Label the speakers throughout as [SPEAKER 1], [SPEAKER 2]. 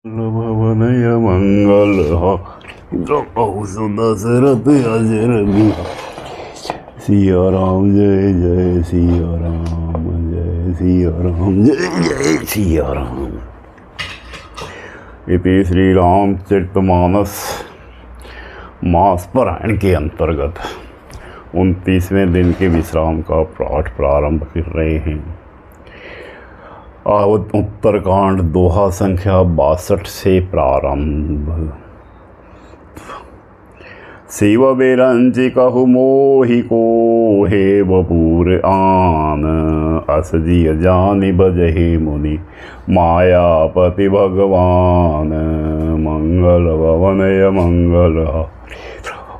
[SPEAKER 1] भवनय मंगल दशरथ अजर बिहारी। सिया राम जय जय सिया राम, जय सिया राम, जय जय सिया राम। इति श्री रामचरितमानस मास पारायण के अंतर्गत 29वें दिन के विश्राम का पाठ प्रारंभ कर रहे हैं। उत्तरकांड दोहा संख्या 62 से प्रारंभ। शिव बेरंचि कहु मोहि को हे बपूर आन, अस जिय जानि बजहि मुनि मायापति भगवान। मंगल भवनय मंगल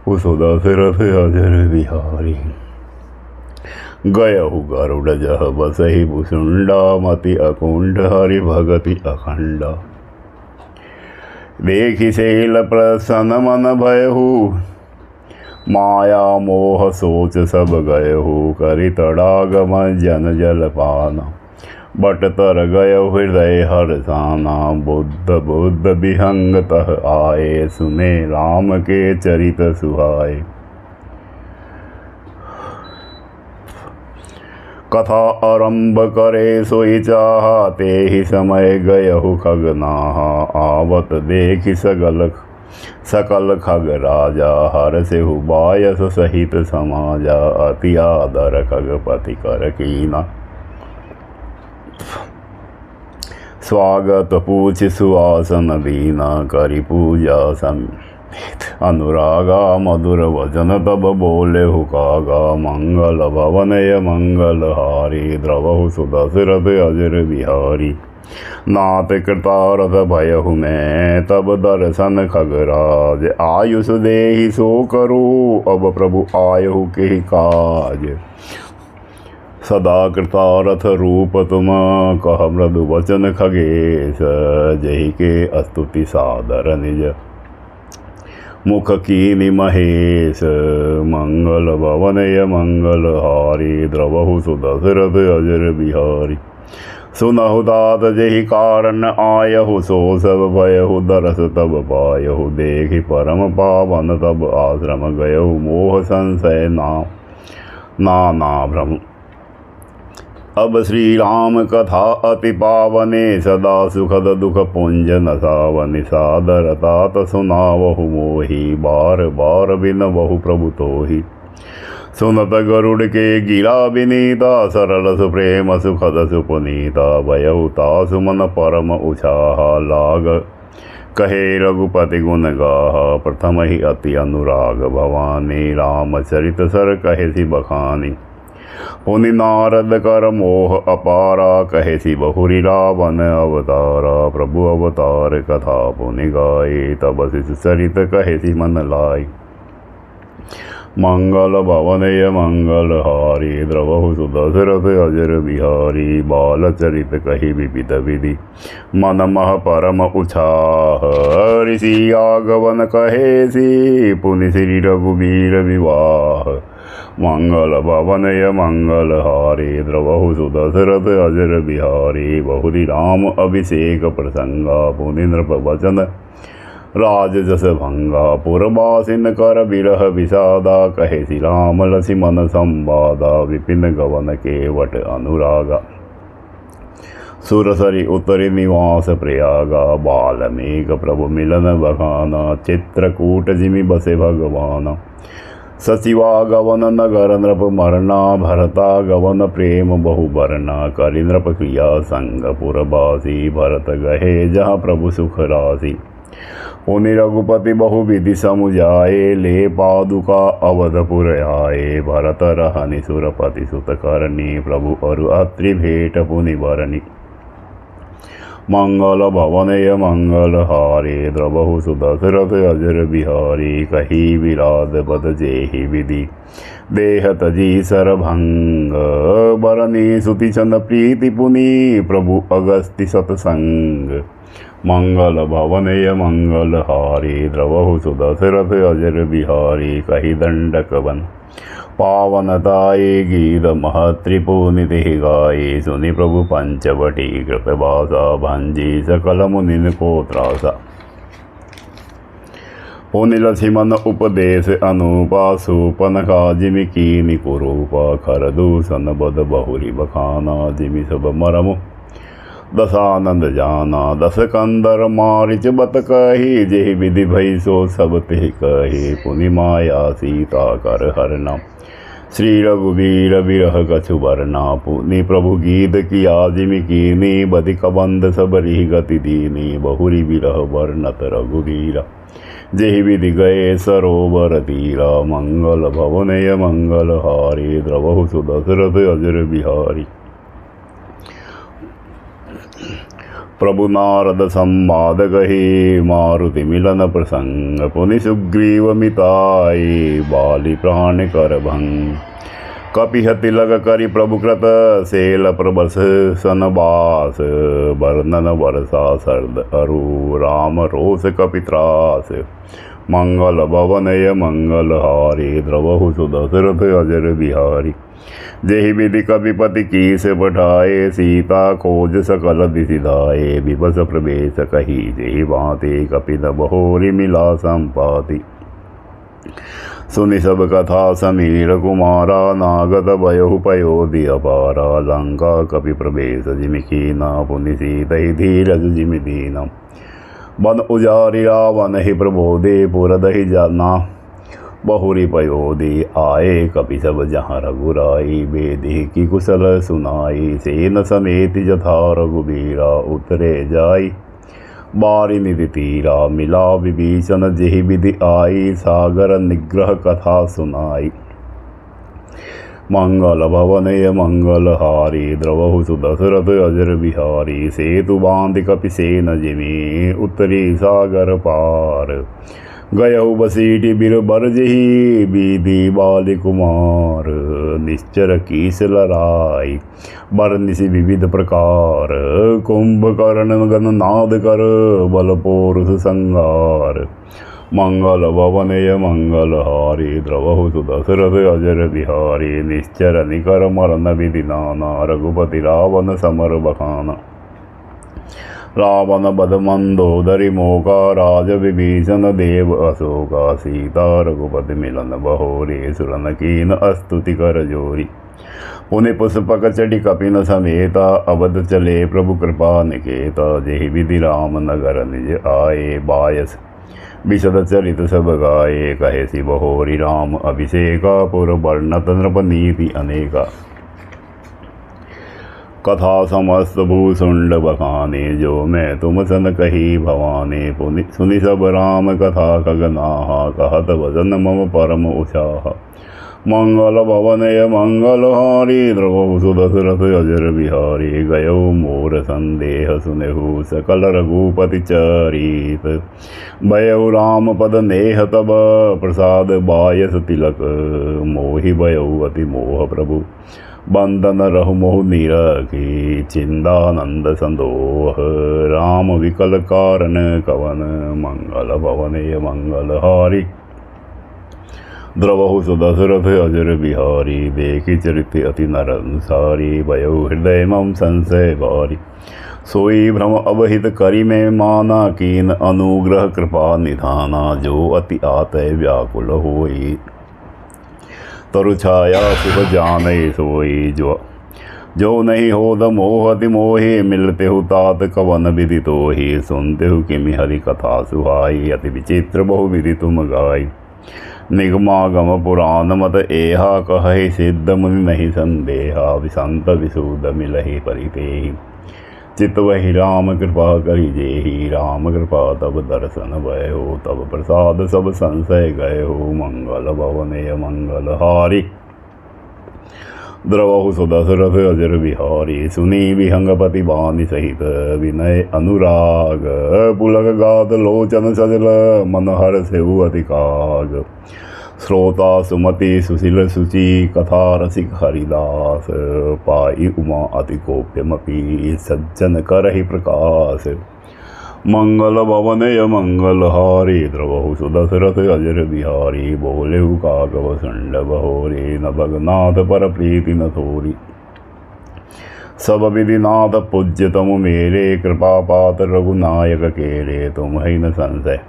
[SPEAKER 1] दशरथ अजर बिहारी। गयहु गरुड़ जह बसहि भुसुंडा, मति अकुंठ हरि भगति अखंडा। देखि शैल प्रसन्न मन भयहु, माया मोह सोच सब गयहु। करि तड़ागम जन जलपान, बट तर गयहु हृदय हर्षाना। बुद्ध बुद्ध विहंग तह आए, सुने राम के चरित सुहाए। कथा आरंभ करे सोई चाहा, ते ही समय गयहु खगनाहा। आवत देखि सकल खग राजा, हर से बायस सहित समाजा। अति आदर खगपति कर कीना, स्वागत पूछ सुआसन दीना। करि पूजा समेत अनुरागा, मधुर वचन तब बोले हुकागा। मंगल भवनय मंगल हारी, द्रवहु सुदशरथ अजर बिहारी। नाथ कृतारथ भयहु मैं, तब दर्शन खगराज। आयुष देहि सो करो, अब प्रभु आयहु के काज। सदा कृतारथ रूप तुम, कह मृदु वचन खगेश। जहि के स्तुति सादर निज मुख कीनि महेश। मंगल भवनय मंगल हारी, द्रवहु सुदशरथ अजर बिहारी। सुनहु तात जहि कारण आयहु, सो सब भयहु दरस तब पायहु। देखि परम पावन तब आश्रम गयहु, मोह संशय नाना भ्रम। अब श्री राम कथा अति पावने, सदा सुखद दुख पुंज नसावनि। सादर तात सुनावहु मोहि, बार बार बिनवहु प्रभु तोहि। सुनत गरुड़ के गिरा विनीता, सरल सुप्रेम सुखद सुपुनीता। भयहु तासु मन परम उछाहा, लाग कहे रघुपति गुण गाहा। प्रथम ही अति अनुराग भवानी, रामचरित सर कहे सी बखानी। पुनि नारद कर मोह अपारा, कहे सी बहुरी रावण अवतारा। प्रभु अवतार कथा पुनि गाए, तब शिशु चरित कहे सी मन लाई। मंगल भवनय मंगल हारी, द्रवहु सुदशरथ अजर बिहारी। बाल चरित कही विविध विधि, मन मह परम उछाह। ऋषि आगवन कहे सी, पुनि श्री रघुबीर विवाह। मंगल भवनय मंगल हारी, द्रवहु सुदशरथ अजर बिहारी। बहुरी राम अभिषेक प्रसंगा, पुनि नृप वचन राज जस भंगा। पुरबासिन कर बिरह विषादा, कहे सी राम लक्ष्मण संवादा। विपिन गवन केवट अनुरागा, सुरसरी उतरि निवास प्रयागा। बाल्मीक प्रभु मिलन बखाना, चित्रकूट जिमि बसे भगवान। सचिवा गवन नगर नृप मरना, भरता गवन प्रेम बहु बरना। करि नृप क्रिया संग पुरबासी, भरत गहे जहाँ प्रभु सुख राशि। पुनि रघुपति बहु विधि समुझाए, ले पादुका अवधपुर आए। भरत रहनि सुरपति सुत करनी, प्रभु अरु अत्रि भेट पुनि बरनी। मंगल भवनय मंगल हारी, द्रवहु सुदशरथ अजर बिहारी। कही विराध पद जेहि विधि, देहत जी सर भंग। बरनी सुति चंद प्रीति पुनि, प्रभु अगस्ति सतसंग। मंगल भवनय मंगल हारी, द्रवहु सुदशरथ अजर बिहारी। कही दंडक वन पावनताये गीत महत्रिपुनिति गाये सुनि प्रभु पंचवटी कृतभाषा भंजी सकल मुनि को त्रासा पुनि लक्ष्मण उपदेश अनुपा सुपन जिमि कीनि कुरूपा खर दूषण बद बहुरी बखाना जिमि सब मरमु दशानंद जाना दस कंदर मारिच बत कही जेहि विधि भई सो सब ते कही पुनि माया सीता कर हरना श्री रघुवीर विरह कछु बरना पुनि प्रभु गीत किया जिमि कीनी बधिक बंद सबरी गति दीनी बहुरी विरह वर्णत रघुवीरा जेहि विधि गए सरोवर तीरा मंगल भवनय मंगल हारी द्रवहु सुदशरथ अजर बिहारी प्रभु नारद संवाद कही मारुति मिलन प्रसंग पुनि सुग्रीव मिताई बाली प्राण कर भंग कपिहति लग करि प्रभु कृत सेल प्रबस सनबास वर्णन वर्षा सर्द अरु राम रोष कपित्रास मंगल भवनय मंगल हारी द्रवहु सुदशरथ अजर बिहारी जेहि विधि कपिपति कीस पठाए सीता खोज सकल दिसिधाए विभस प्रवेश कही जेहि भांति कपिन बहोरी मिला संपाति सुनि सब कथा समीर कुमारा नागत भयहु पयोधि अपारा लंका कपि प्रवेश जिमि कीना पुनि सीतहि धीरज जिमि दीना वन उजारि रावण हि प्रबोधे पुरदहि जना बहुरी पयोधि आए कपि सब जहाँ रघुराई बेदी की कुशल सुनाई सेन समेत जथा रघुबीरा उतरे जाई बारी निधि तीरा मिला विभीषण जेहि विधि आई सागर निग्रह कथा सुनाई मंगल भवनय मंगल हारी द्रवहु सुदशरथ अजर बिहारी सेतु बांध कपि सेन जिमि उतरी सागर पार गयउ बसीटि बिर बरजहि बीधी बालि कुमार निश्चर कीस लराई बरनिसि विविध प्रकार कुंभकर्ण गण नाद कर बल पौरुष संगार मंगल भवनय मंगल हारी द्रवहु सुदशरथ अजर बिहारी निश्चर निकर मरन विधि नाना रघुपति रावण समर बखाना रावण बध मंदोदरी मोका राज विभीषण देव अशोका सीता रघुपति मिलन बहोरी सुरन कीन स्तुति कर जोरी पुनि पुष्पक चढ़ी कपिन समेता अवध चले प्रभु कृपा निकेता जेहि विधि राम नगर निज आए बायस विशद चरित सब गाये कहे सि बहोरी राम अभिषेका पुर वर्णत नृप नीति अनेका कथा समस्त भूषुंड बखाने जो मैं तुम सन कही भवाने पुनि सुनि सब राम कथा खगनाहा कहत वजन मम परम उचाहा मंगल भवनय मंगल हारी द्रवहु सुदशरथ अजर बिहारी गयो मोर संदेह सुनेहु सकल रघुपति चरित भयउ राम पद नेह तब प्रसाद बायस तिलक मोहि भयउ अति मोह प्रभु बंदन रहु मोह निरखी चिंदानंद संदोह राम विकल कारण कवन मंगल भवनय मंगल हारी द्रवहु सुदशरथ अजर बिहारी देखि चरित अति नरनुसारी भयउ हृदय मम संशय भारी सोई भ्रम अवहित करि में माना कीन अनुग्रह कृपा निधाना जो अति आतय व्याकुल होई तरु छाया सुख जानय सोई जो नहीं होद मोह अति मोहि मिलते हु तात कवन विधि तोहि सुनते हु किमि हरि कथा सुहाई अति विचित्र बहु विधि तुम गाई निगमागम पुराण मत एहा कहहि सिद्ध मुनि नहीं संदेहा विसंत विशुद्ध मिलहि परितेहि चित वही राम कृपा करि जेहि राम कृपा तब दर्शन भयो तब प्रसाद सब संशय गयो मंगल भवनय मंगल हारी द्रवहु सुदशरथ अजर बिहारी सुनी विहंगपति बानी सहित विनय अनुराग पुलक गात लोचन सजल मनहर सेउ अति काग श्रोता सुमति सुशील सुचि कथा रसिक हरिदास पाई उमा अति गोप्यमपि सज्जन करहि प्रकाश मंगल भवनय मंगलहारी द्रवहु सुदशरथ अजर बिहारी बोलेहु काकव संड बहोरी न भगनाथ पर प्रीति न थोरी सब विधिनाथ पूज्य तम मेरे कृपा पात रघुनायक केरे तुम ही न संशय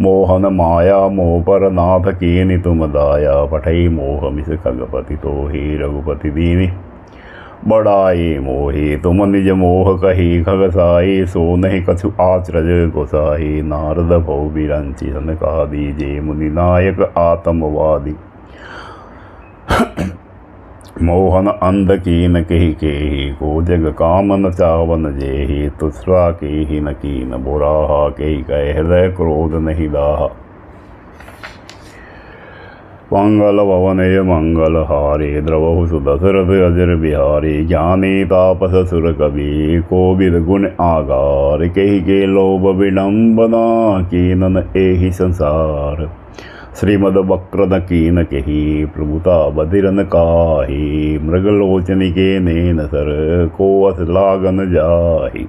[SPEAKER 1] मोहन माया मोह पर नाथ कीनि तुम दाया पठई मोह मिस खगपति तो ही रघुपति दीनी बड़ाई मोही तुम निज मोह कही खगसाई सो नहीं कछु आचरज गोसाही नारद भौ बिरंची सनका दीजे मुनि नायक आत्मवादी मोहन अंध कीन कही केही को जग कामन चावन जेहि तुस्रा केहि न कीन बुराहा केही कह हृदय क्रोध नहीं दाहा मंगल भवनय मंगलहारी द्रवहु सुदशरथ अजर बिहारी ज्ञानी तापस सुर कवि कोविद गुण आगार केहि के लोभ विडम्बना कीनन एहि संसार श्रीमद वक्रन कीन केहि प्रभुता बधिरन काही मृगलोचनि के नेन सर को अस लागन जाहि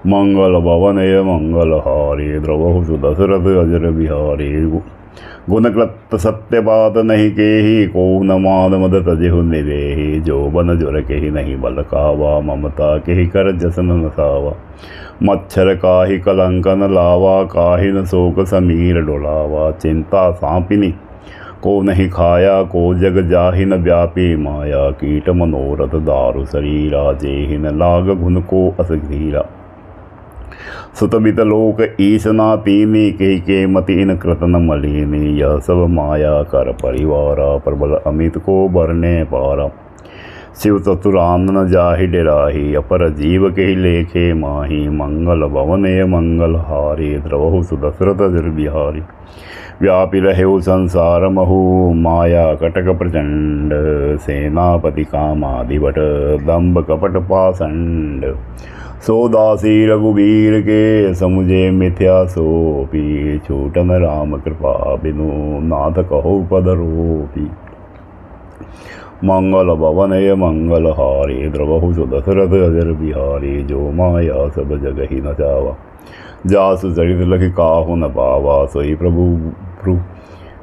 [SPEAKER 1] मंगल भवनय मंगलहारी द्रवहु सुदशरथ अजर बिहारी गुणकृत सत्यपात नहीं केहि को न मान मद तजेहु निवेहि जो बन जुर केहि नहीं बल कावा ममता केहि कर जसन नसावा मच्छर काहि कलंकन लावा काहि न शोक समीर डोलावा चिंता सांपिनी को नहीं खाया को जग जाहि न व्यापी माया कीट मनोरथ दारु शरीरा जेहि न लाग घुन को अस घीरा सुतबित लोक ईसना तीनी के मति इन कृतन मलिनी यह सब माया कर परिवारा प्रबल अमित को बरने पारा शिव चतुरानन जाहि डेराही अपर जीव के लेखे माही मंगल भवने मंगल हारी द्रवहु सुदशरथ अजर बिहारी व्यापी रहे संसार महु माया कटक प्रचंड सेनापति कामादिवट दम्भ कपट पाषंड सोदासी रघुवीर के समुझे मिथ्या सोपी छूटन राम कृपा बिनु नाथ कहो पदरोपी मंगल भवनय मंगल हारी द्रवहु सुदशरथ अजर बिहारी जो माया सब जग ही न चावा जासु चरित लखि काहु न पावा सोई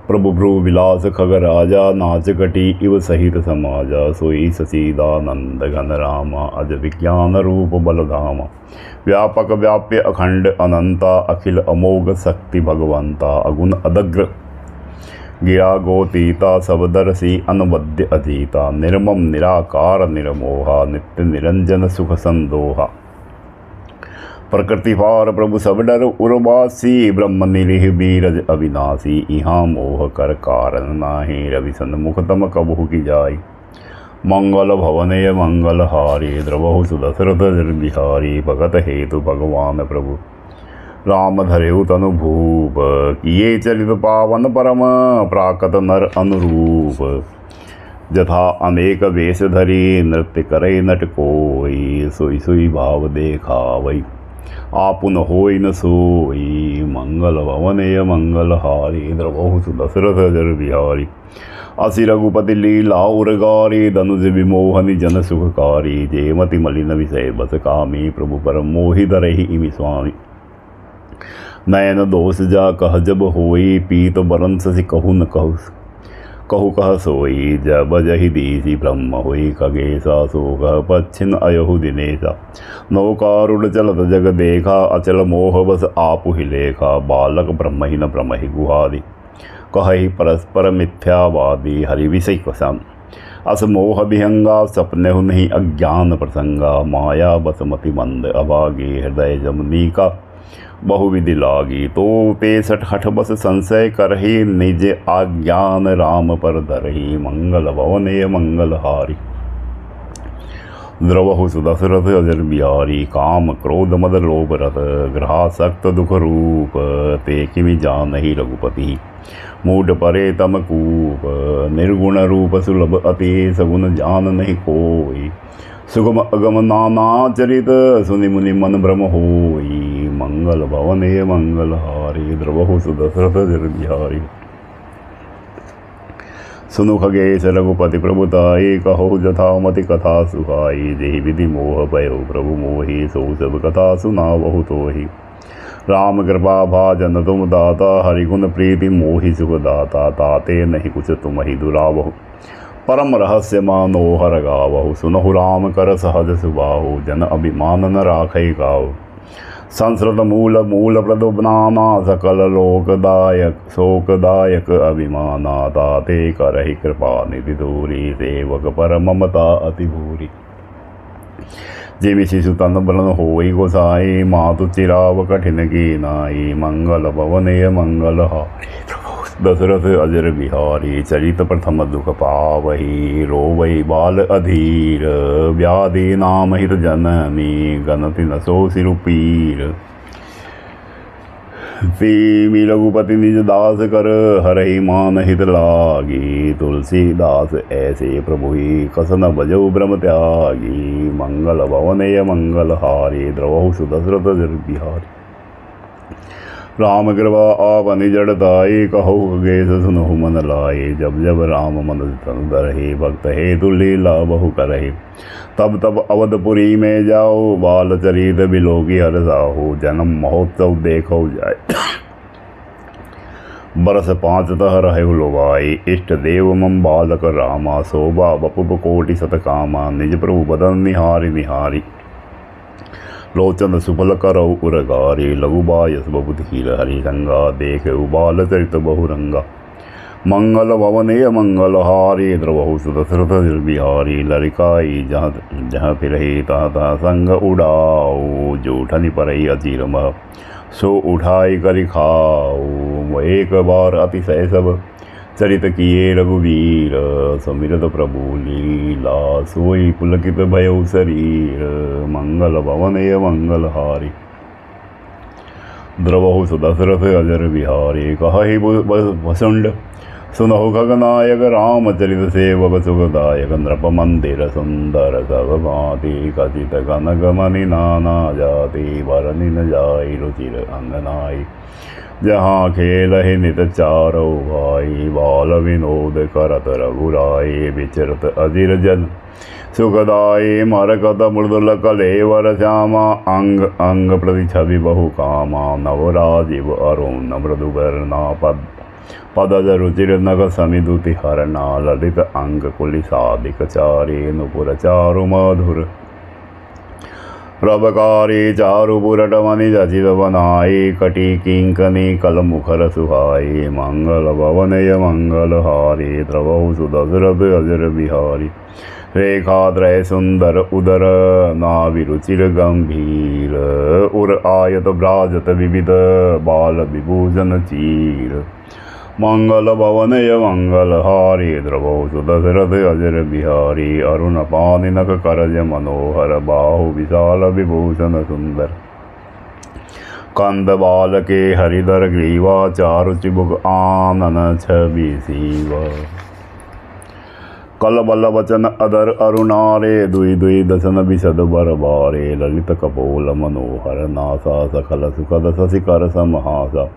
[SPEAKER 1] प्रभु भ्रू विलास खग राजा नाच कटी इव सहित समाजा सोई सचीदानंद घन रामा अज विज्ञान रूप बलधामा व्यापक व्याप्य अखंड अनंता अखिल अमोघ शक्ति भगवंता अगुण अदग्र गिरा गोतीता सबदरसी अनवद्य अजीता निर्मम निराकार निर्मोहा नित्य निरंजन सुख संदोहा प्रकृति पार प्रभु सब डर उर्वासी ब्रह्म निरीह बीरज अविनाशी इहाँ मोह कर कारण नाहि रवि सन्मुख तम कबहु की जाय मंगल भवनय मंगल हारी द्रवहु सुदशरथ अजर बिहारी भगत हेतु भगवान प्रभु राम धरेउ तनु भूप किए चलित पावन परम प्राकत नर अनुरूप जथा अनेक वेश धरी नृत्य करे नट कोई सोई सोई भाव देखावई आपुन होई न सोई मंगल भवनय मंगल हारी द्रवहु सुदशरथ अजर बिहारी असि रघुपति लीला उरगारी धनुज विमोहनि जन सुखकारी जेमति मलिन विषय बस कामी प्रभु परम मोहि धरहि इमि स्वामी नयन दोष जा कह जब होई पीत बरन सि कहु न कहु कह सोई जब जहि दीसी ब्रह्म हुई खगेशा सो कह पच्छिन अयहु दिनेशा नौकारूढ़ चलत जग देखा अचल मोह बस आपु ही लेखा बालक ब्रह्म ही न ब्रह्म ही गुहादि कहि परस्पर मिथ्यावादी हरि विषय कसन अस मोह विहंगा सपने हु नहीं अज्ञान प्रसंगा माया बसमति मंद अभागी हृदय जमनी का बहुविधि लागी तो 63 हठ बस संशय करही निज आज्ञान राम पर धरही मंगल भवनय मंगल हारी द्रवहु सुदशरथ अजर बिहारी काम क्रोध मद लोभ रथ ग्रहासक्त दुख रूप ते किमि जानहि रघुपति मूढ़ परे तम कूप निर्गुण रूप सुलभ अति सगुण जान नहीं कोई सुगम अगम नाना चरित सुनि मुनि मन भ्रम होई मंगल भवनय मंगल हारी द्रवहु सुदशरथ अजर बिहारी सुनु खगेश रघुपति प्रभुताई, कहो जथामति कथा सुहाई। जेहि विधि मोह भयो प्रभु मोहि, सो सब कथा सुनावहु तोहि। राम कृपा भाजन तुम दाता, हरिगुण प्रीति मोहि सुखदाता। ताते नहीं कुछ तुम ही दुरावहु, परम रहस्य मनोहर गावहु। सुनहु राम कर सहज सुबाहु, जन अभिमान न राखै काहु। संस्कृत मूल मूल प्रदुब्नाना, सकल लोकदायक शोकदायक अभिमाना। ताते करहि कृपा निधि दूरी, सेवक पर ममता अति भूरी। जिमि शिशु तन बलन होई गोसाई, मातु चिराव कठिन की नाई। मंगल भवनय मंगल हारी, दशरथ अजर बिहारी। चरित प्रथम दुख पावही, रोवई बाल अधीर। व्याधि नाम हित जननी, गणति न सो सिरुपीर। पी रघुपति निज दास कर, हरहि मान हित लागी। तुलसीदास ऐसे प्रभु ही, कसन बजौ ब्रह्म त्यागी। मंगल भवनय मंगल हारी, द्रवहु सुदशरथ अजर बिहारी। राम कृपा आपनि जड़ताई, कहु खगेश सुनहु मन लाई। जब जब राम मन तन धरहि, भक्त हेतु लीला बहु करहि। तब तब अवधपुरी में जाओ, बाल चरित बिलोकी हर साहु। जन्म महोत्सव देखो जाय, बरस 5 तह रहु लोभाई। इष्ट देव मम बालक रामा, शोभा बपुर कोटि सतकामा। निज प्रभु बदन निहारी निहारी, लोचन सुफल करौ उरगारी। लघु बायस बहुत हीर हरि रंगा, देख उबाल चरित बहुरंगा। मंगल भवनय मंगल हारी, द्रवहु सुदशरथ अजर बिहारी। लरिकाई जहाँ जहाँ फिरहि, तहाँ तहाँ संग उड़ाऊ। जूठनि परहि अचीर मह, सो उठाई करि खाऊ। एक बार अतिशय सब चरित किए रघुवीर। समिरत प्रभु लीला, सोई पुलकित भयो शरीर। मंगल भवनय मंगल हारी, द्रवहु सुदशरथ अजर बिहारी। कहहि वसुंड सुनहु खगनायक, रामचरित सेवक सुखदायक। नृप मंदिर सुंदर सब भांति, कथित कनक मणि नाना जाति। भरनि न जाई रुचिर अंगनाई, जहाँ खेलहि नित चारो भाई। बाल विनोद करत रघुराई, विचरत अजिर जन सुखदाई। मरकत मृदुल कलेवर श्यामा, अंग अंग प्रति छवि बहु कामा। नवराजीव अरुण मृदुवर्णा, पदज रुचिर नग समिदुति हरणा। ललित अंग कुलिसादिक चारी, नुपुर चारु मधुर प्रभकारी। चारु पुरट मणि जचित बनाई, कटी किंकनी कल मुखर सुहाई। मंगल भवनय मंगल हारी, द्रवहु सुदशरथ अजर बिहारी। रेखात्रय सुंदर उदर, नाभिरुचिर गंभीर। उर आयत भ्राजत विविध, बाल विभूषण चीर। मंगल भवनय मंगल हारी, द्रवहु सुदशरथ अजर बिहारी। अरुण पानि नख करज मनोहर, बाहु विशाल विभूषण सुंदर। कंद बाल के हरिधर ग्रीवा, चारु चिबुक आनन छवि सीवा। कल बल वचन अदर अरुणारे, दुई दुई दसन विशद बर बारे। ललित कपोल मनोहर नासा, सकल सुखद शशिकर समहासा।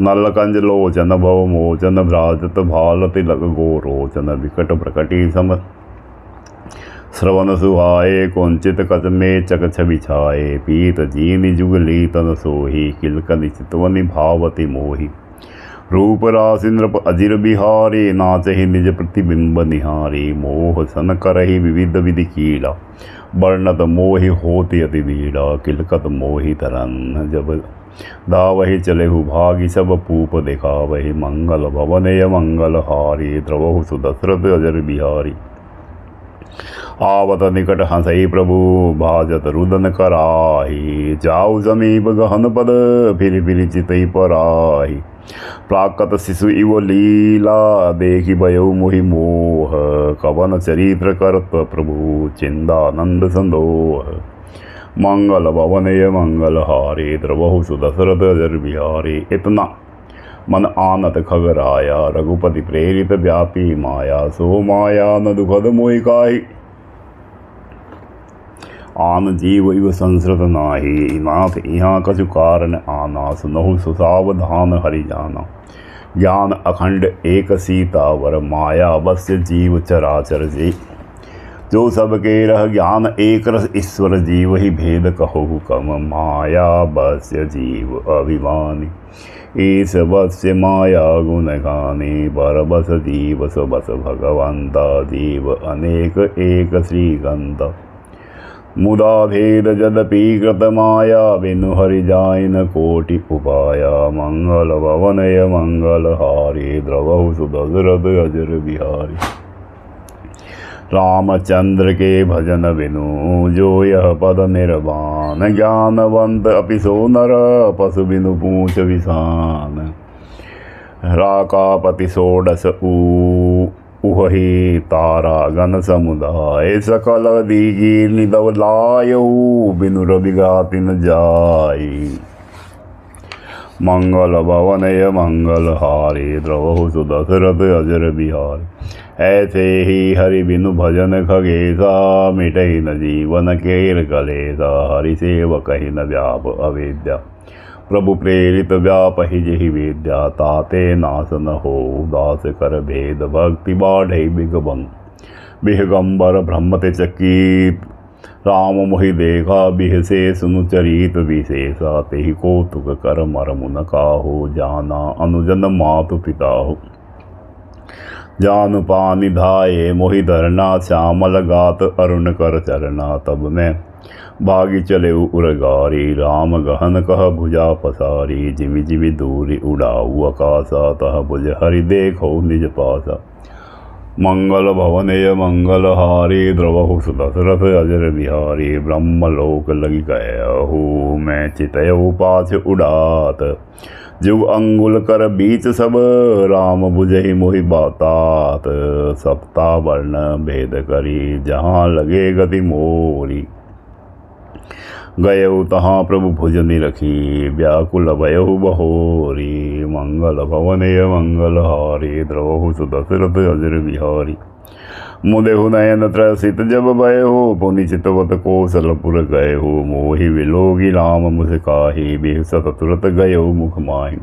[SPEAKER 1] नलकंज लोचन भव मोचन, भ्राजत भाल तिलक गोरोचन। विकट प्रकटी सम श्रवण सुहाए, कुंचित कच में चक छवि छाए। पीत जीनि जुगली तन सोही, किलकनि चितवनि भावति मोही। रूप राशि नृप अजिर बिहारी, नाचहि निज प्रतिबिंब निहारी। मोह सन करहि विविध विधि कीला, वर्णत मोहि होति अति बीड़ा। किलकत मोहि तरन, जब धावहि चलेहु भागी। सब पूप दिखावहि, मंगल भवनय मंगल हारी। द्रवहु सुदशरथ अजर बिहारी। आवत निकट हंसई प्रभु, भाजत रुदन कराही। जाऊ समीप गहन पद, फिर फिर चितई पराही। प्राकत शिशु इव लीला, देखि भयो मोहि मोह। कवन चरित्र करत प्रभु, चिंदानंद संदोह। मंगल भवनय मंगल हारी, द्रवहु सुदशरथ अजर बिहारी। इतना मन आनत खगराया, रघुपति प्रेरित व्यापी माया। सो माया न दुखद मोहि काहि, आन जीव इव संसृत नाही। नाथ यहाँ कछु कारण आना, सुनहु सुसावधान हरि जाना। ज्ञान अखंड एक सीतावर, माया बस्य जीव चराचर जी। जो सबके रह ज्ञान एक रस, ईश्वर जीव ही भेद कहो कम। माया बस्य जीव अभिमानी, ईश बस्य माया गुण गानी। बर बस जीव सो बस भगवंता, जीव अनेक एक श्रीगंता। मुदा भेद जदपि कृत माया, बिनु हरि जाइन कोटि उपाया। मंगल भवनय मंगल हारी, द्रवहु सुदशरथ अजर बिहारी। रामचंद्र के भजन बिनु, जो यह पद निर्वाण। ज्ञानवंत अपि सो नर, पशु बिनु पूछ विषान। राकापति षोडश उहि, तारा गण समुदाय। सकल दीगी निदव लायऊ, बिनु रवि गाति न जाई। मंगल भवनय मंगल हारी, द्रवहु सुदशरथ अजर बिहारी। ऐसे ही हरि बिनु भजन खगेसा, मिटहि न जीवन केर कलेसा। हरि सेवक ही न व्याप अविद्या, प्रभु प्रेरित व्यापहि जेहि विद्या। ताते नाश न हो दास कर भेद, भक्ति बाढ़ई बिगबन। बिहगंबर ब्रह्म ते चकित, राम मोहि देखा बिहसे। सुनु चरित विशेषा, तेहि कौतुक कर मरमु न काहू। जाना अनुजन मातु पिता हो, जानु पानि धाये मोहि धरना। श्यामल गात अरुण कर चरना, तब मैं भागी चले उरगारी। राम गहन कह भुजा पसारी, जिमि जिमि दूरी उड़ाऊ आकाशा। तह भुज हरि देखो निज पासा। मंगल भवनय मंगल हारी, द्रवहु सुदशरथ अजर बिहारी। ब्रह्मलोक लगी गयहु, मैं चितयहु पाछ उड़ात। जुग अंगुल कर बीच सब, राम बुझहि मोहि बातात। सप्ता वर्ण भेद करी, जहाँ लगे गति मोरी। गयहु तहाँ प्रभु भुज निरखी, व्याकुल भयहु बहोरी। मंगल भवनय मंगल हारी, द्रवहु सुदशरथ अजर बिहारी। मुदेहु नयन त्रसित जब भयहु, पुनि चितवत कौशलपुर गयहु। मोहि विलोगी राम मुझ काही, बिहसत तुरत गयहु मुख माहि।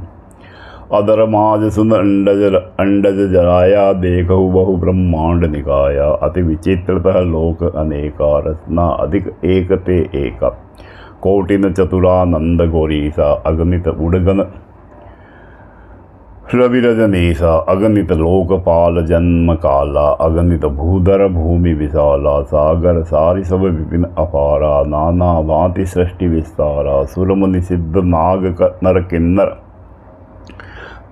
[SPEAKER 1] अदर माज सुन अंडज जराया, देखहु बहु ब्रह्मांड निकाया। अति विचित्रतः लोक अनेका, रचना अधिक एक ते एका। कोटिन चतुरानंद गौरीसा, अगणित उड़गन रवि रजनीसा। अगणित लोकपाल जन्म काला, अगणित भूधर भूमि विशाला। सागर सारि सब विपिन अपारा, नाना भांति सृष्टि विस्तारा। सुरमुनि सिद्ध नाग नर किन्नर,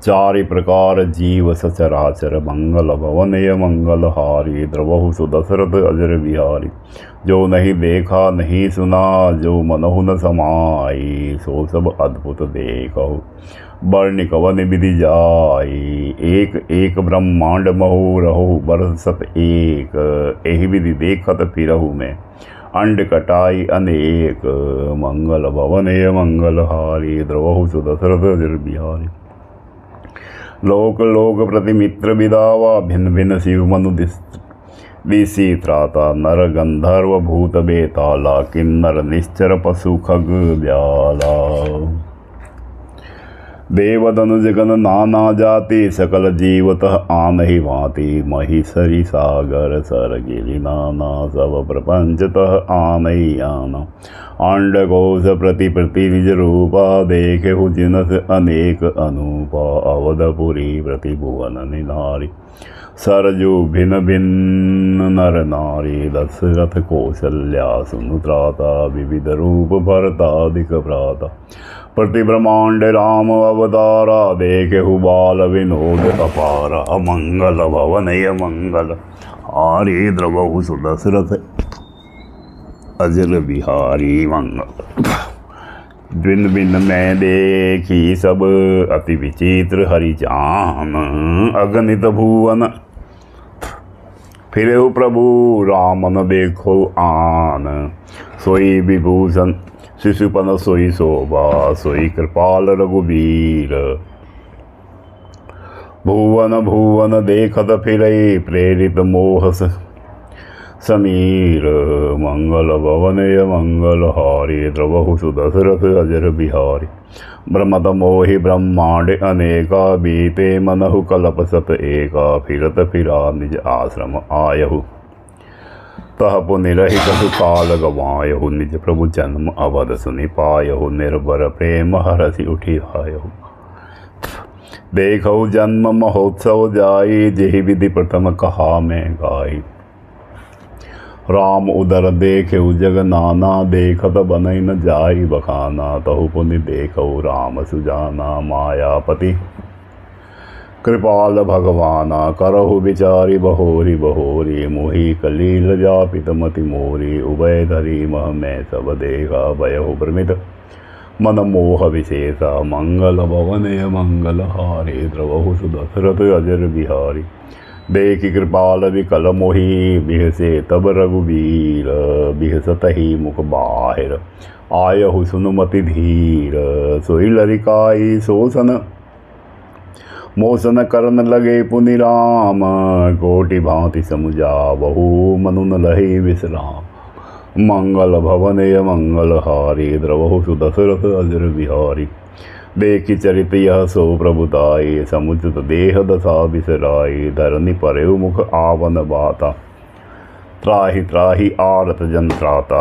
[SPEAKER 1] चारि प्रकार जीव सचराचर। मंगल भवनय मंगल हारी, द्रवहु सुदशरथ अजर बिहारी। जो नहीं देखा नहीं सुना, जो मनहु न समाई। सो सब अद्भुत देखहु, वर्णि कवन विधि जाई। एक एक ब्रह्मांड महु रहु, बरसत एक। एहि विधि देखत फिरहु मैं, अंड कटाई अनेक। मंगल भवनय मंगल हारी, द्रवहु सुदशरथ अजर बिहारी। लोक लोक प्रति मित्र विदावा, भिन्न भिन्न शिव मनु दिशी त्राता। नर गंधर्व भूत बेताला, किन्नर निश्चर पशु खग ब्याला। देवदनुज गण नाना जाति, सकल जीवतः आनहि भांति। महीसरी सागर सर गिरि नाना, सब प्रपंचतः आनहि आना। अंड घोष प्रति प्रति निज रूपा, देखेहु जिनस अनेक अनूपा। अवधपुरी प्रति भुवन निधारी, सरजु भिन्न भिन्न नर नारी। दशरथ कौशल्या सुनु त्राता, विविध रूप भरतादिक भ्राता। प्रति ब्रह्मांड राम अवतारा, देखेहु बाल विनोद अपारा। मंगल भवनय मंगल हारी, द्रवहु सुदशरथ अजर बिहारी। मंगल भिन्न भिन्न मैं देखी सब, अति विचित्र हरि जान। अगणित भुवन फिरेहु प्रभु, राम न देखो आन। सोई विभूषण शिशुपन सोई शोभा, सोई कृपाल रघुवीर। भुवन भुवन देखत फिरई, प्रेरित मोह समीर मंगल भवनय मंगलहारी द्रवहु सुदशरथ अजर बिहारी ब्रह्मत मोहि ब्रह्मांड अनेका बीते मनहु कलप सत एका फिरत फिरा निज आश्रम आयहु तह पुनि रहित काल गवायहु निज प्रभु जन्म अवध सुनि पायहु निर्भर प्रेम हरसि उठी आयहु देखौ जन्म महोत्सव जाई जेहि विधि प्रथम कहा मैं गाई राम उदर देखे जग नाना देखत बनई न जाई बखाना तहु पुनि देखौ राम सुजाना मायापति कृपाल भगवाना करहु विचारी बहोरी बहोरी मोहि कलील जापित मति मोरी उभय धरी मह मैं सब देखा भयहु भ्रमित मन मोह विशेषा मंगल भवनय मंगलहारी द्रवहु सुदशरथ अजर बिहारी देखि कृपाल विकल मोहि बिहसे तब रघुवीर बिहसतहि मुख बाहिर आयहु सुनुमति धीर सोई लरिकाई सोसन मोसन करन लगे पुनि राम कोटि भांति समुझा बहु मनुन लहि विश्राम मंगल भवनय मंगलहारी द्रवहु सुदशरथ अजर बिहारी देखि चरित यह सो प्रभुताई समुचित देह दशा बिसराई धरनी परेउ मुख आवन बाता त्राहि त्राहि आरत जन त्राता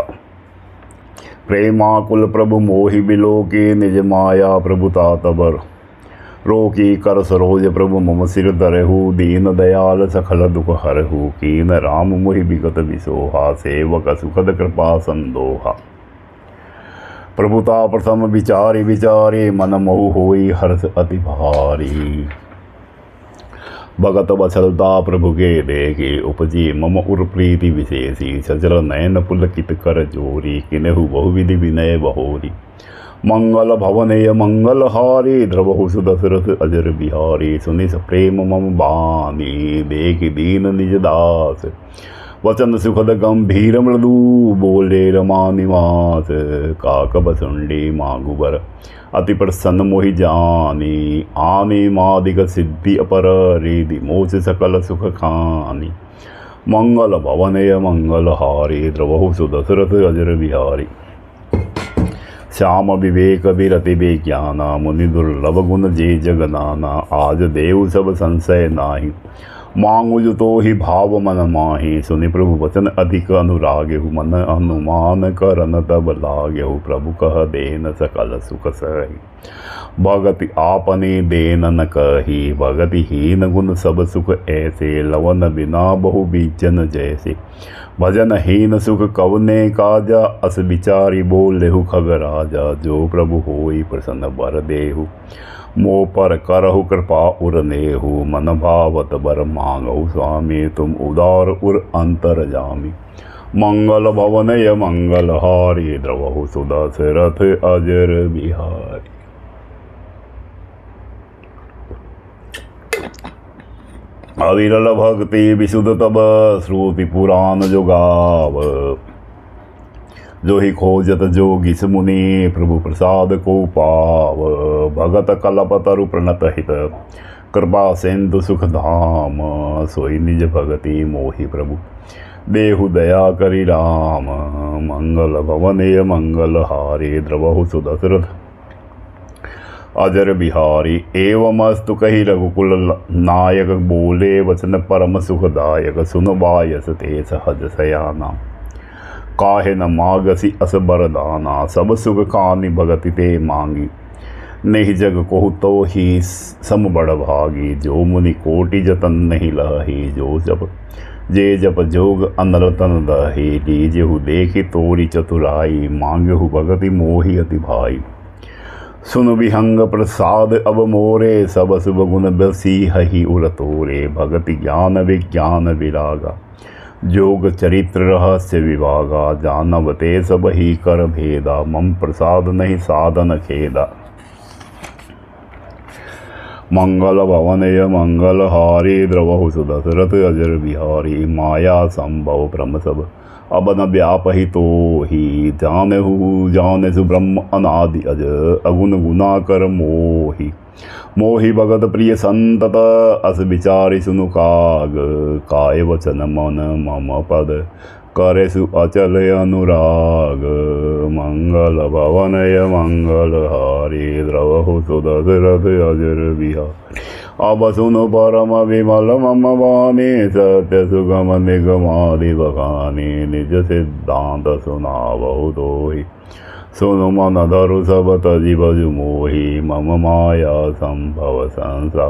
[SPEAKER 1] प्रेमाकुल प्रभु मोहि बिलोकी निज माया प्रभुता तबर रोकी कर सरोज प्रभु मम सिर धरहु दीन दयाल सखल दुख हरहु कीन राम मोहि विगत विसोहा सेवक सुखद कृपा संदोहा प्रभुता प्रथम विचारी विचारे मन मोह होई हर्ष अति भारी भगत बछलता प्रभु के देखे उपजी मम उर प्रीति विशेषी सजल नयन पुलकित कर जोरी किन्हु बहुविधि विनय बहोरी मंगल भवनय मंगलहारी द्रवहु सुदशरथ अजर बिहारी सुनि प्रेम मम बानी देखि दीन निज दास वचन सुखद गंभीर मृदु बोले रमा निवास काक बसुंडी मागुबर अति प्रसन्न मोहि जानी आनी मादिक सिद्धि अपर रिधि मोच सकल सुख खानी मंगल भवनय मंगलहारी द्रवहु सुदशरथ अजर बिहारी श्याम विवेक विरति विज्ञाना मुनि दुर्लभ गुण जे जगनाना आज देव सब संशय नाही मांगु तो ही भाव मन माही सुनि प्रभु वचन अधिक अनुरागेहु मन अनुमान करन तब लागेहु प्रभु कह देन सकल सुख सही भगति आपने देन न कही भगति हीन गुण सब सुख ऐसे लवन बिना बहु बीजन जैसे भजन हीन सुख कवने काजा अस विचारी बोलेहु खगराजा जो प्रभु होई प्रसन्न बर देहु मोह पर करहु कृपा उरनेहु मन भावत बर मांगहु स्वामी तुम उदार उर अंतर जामी मंगल भवनय मंगलहारी द्रवहु सुदशरथ अजर बिहारी। अविरल भक्ति विशुद्ध तब श्रुति पुराण जो गाव जो ही खोजत जोगिस मुनि प्रभु प्रसाद को पाव भगत कलप तरु प्रणत हित कृपा सिंधु सुख धाम सोई निज भगति मोहि प्रभु देहु दया करि राम मंगल भवनय मंगलहारी द्रवहु सुदशरथ अजर बिहारी एवमस्तु कहि रघुकुल नायक बोले वचन परम सुखदायक सुन बायस ते सहज सयाना काहे न मागसी अस बरदाना सब सुख कानि भगति ते मांगी नहीं जग कोहु तो ही सम बड़ भागी जो मुनि कोटि जतन नहीं लही जो जप जे जप जोग अनरतन दही लीजेहु देखि तोरी चतुराई मांगेहु भगति मोहि अति भाई सुन विहंग प्रसाद अब मोरे सब शुभ गुण बसी हहि उर तोरे भगति ज्ञान विज्ञान विरागा जोग चरित्र रहस्य विभागा जानवते सब ही कर भेदा मम प्रसाद नहीं साधन खेदा मंगल भवनय मंगलहारी द्रवहु सुदशरथ अजर बिहारी माया संभव भ्रम सब अब न व्यापहि तो ही जानेहु ब्रह्म अनादि अज अगुण गुना कर मोहि मोहि भगत प्रिय संतत अस विचारि सुनु काग काय वचन मन मम पद करेसु अचल अनुराग मंगल भवनय मंगल हारी द्रवहु सुदशरथ अजर बिहारी। अब सुनो परम विमल मम वाणी सत्य सुगम निगमादि बखानी निज सिद्धांत सुनावहु दोहि। सुनु मन धरु सब तजि भजु मोहि मम माया संभव संसार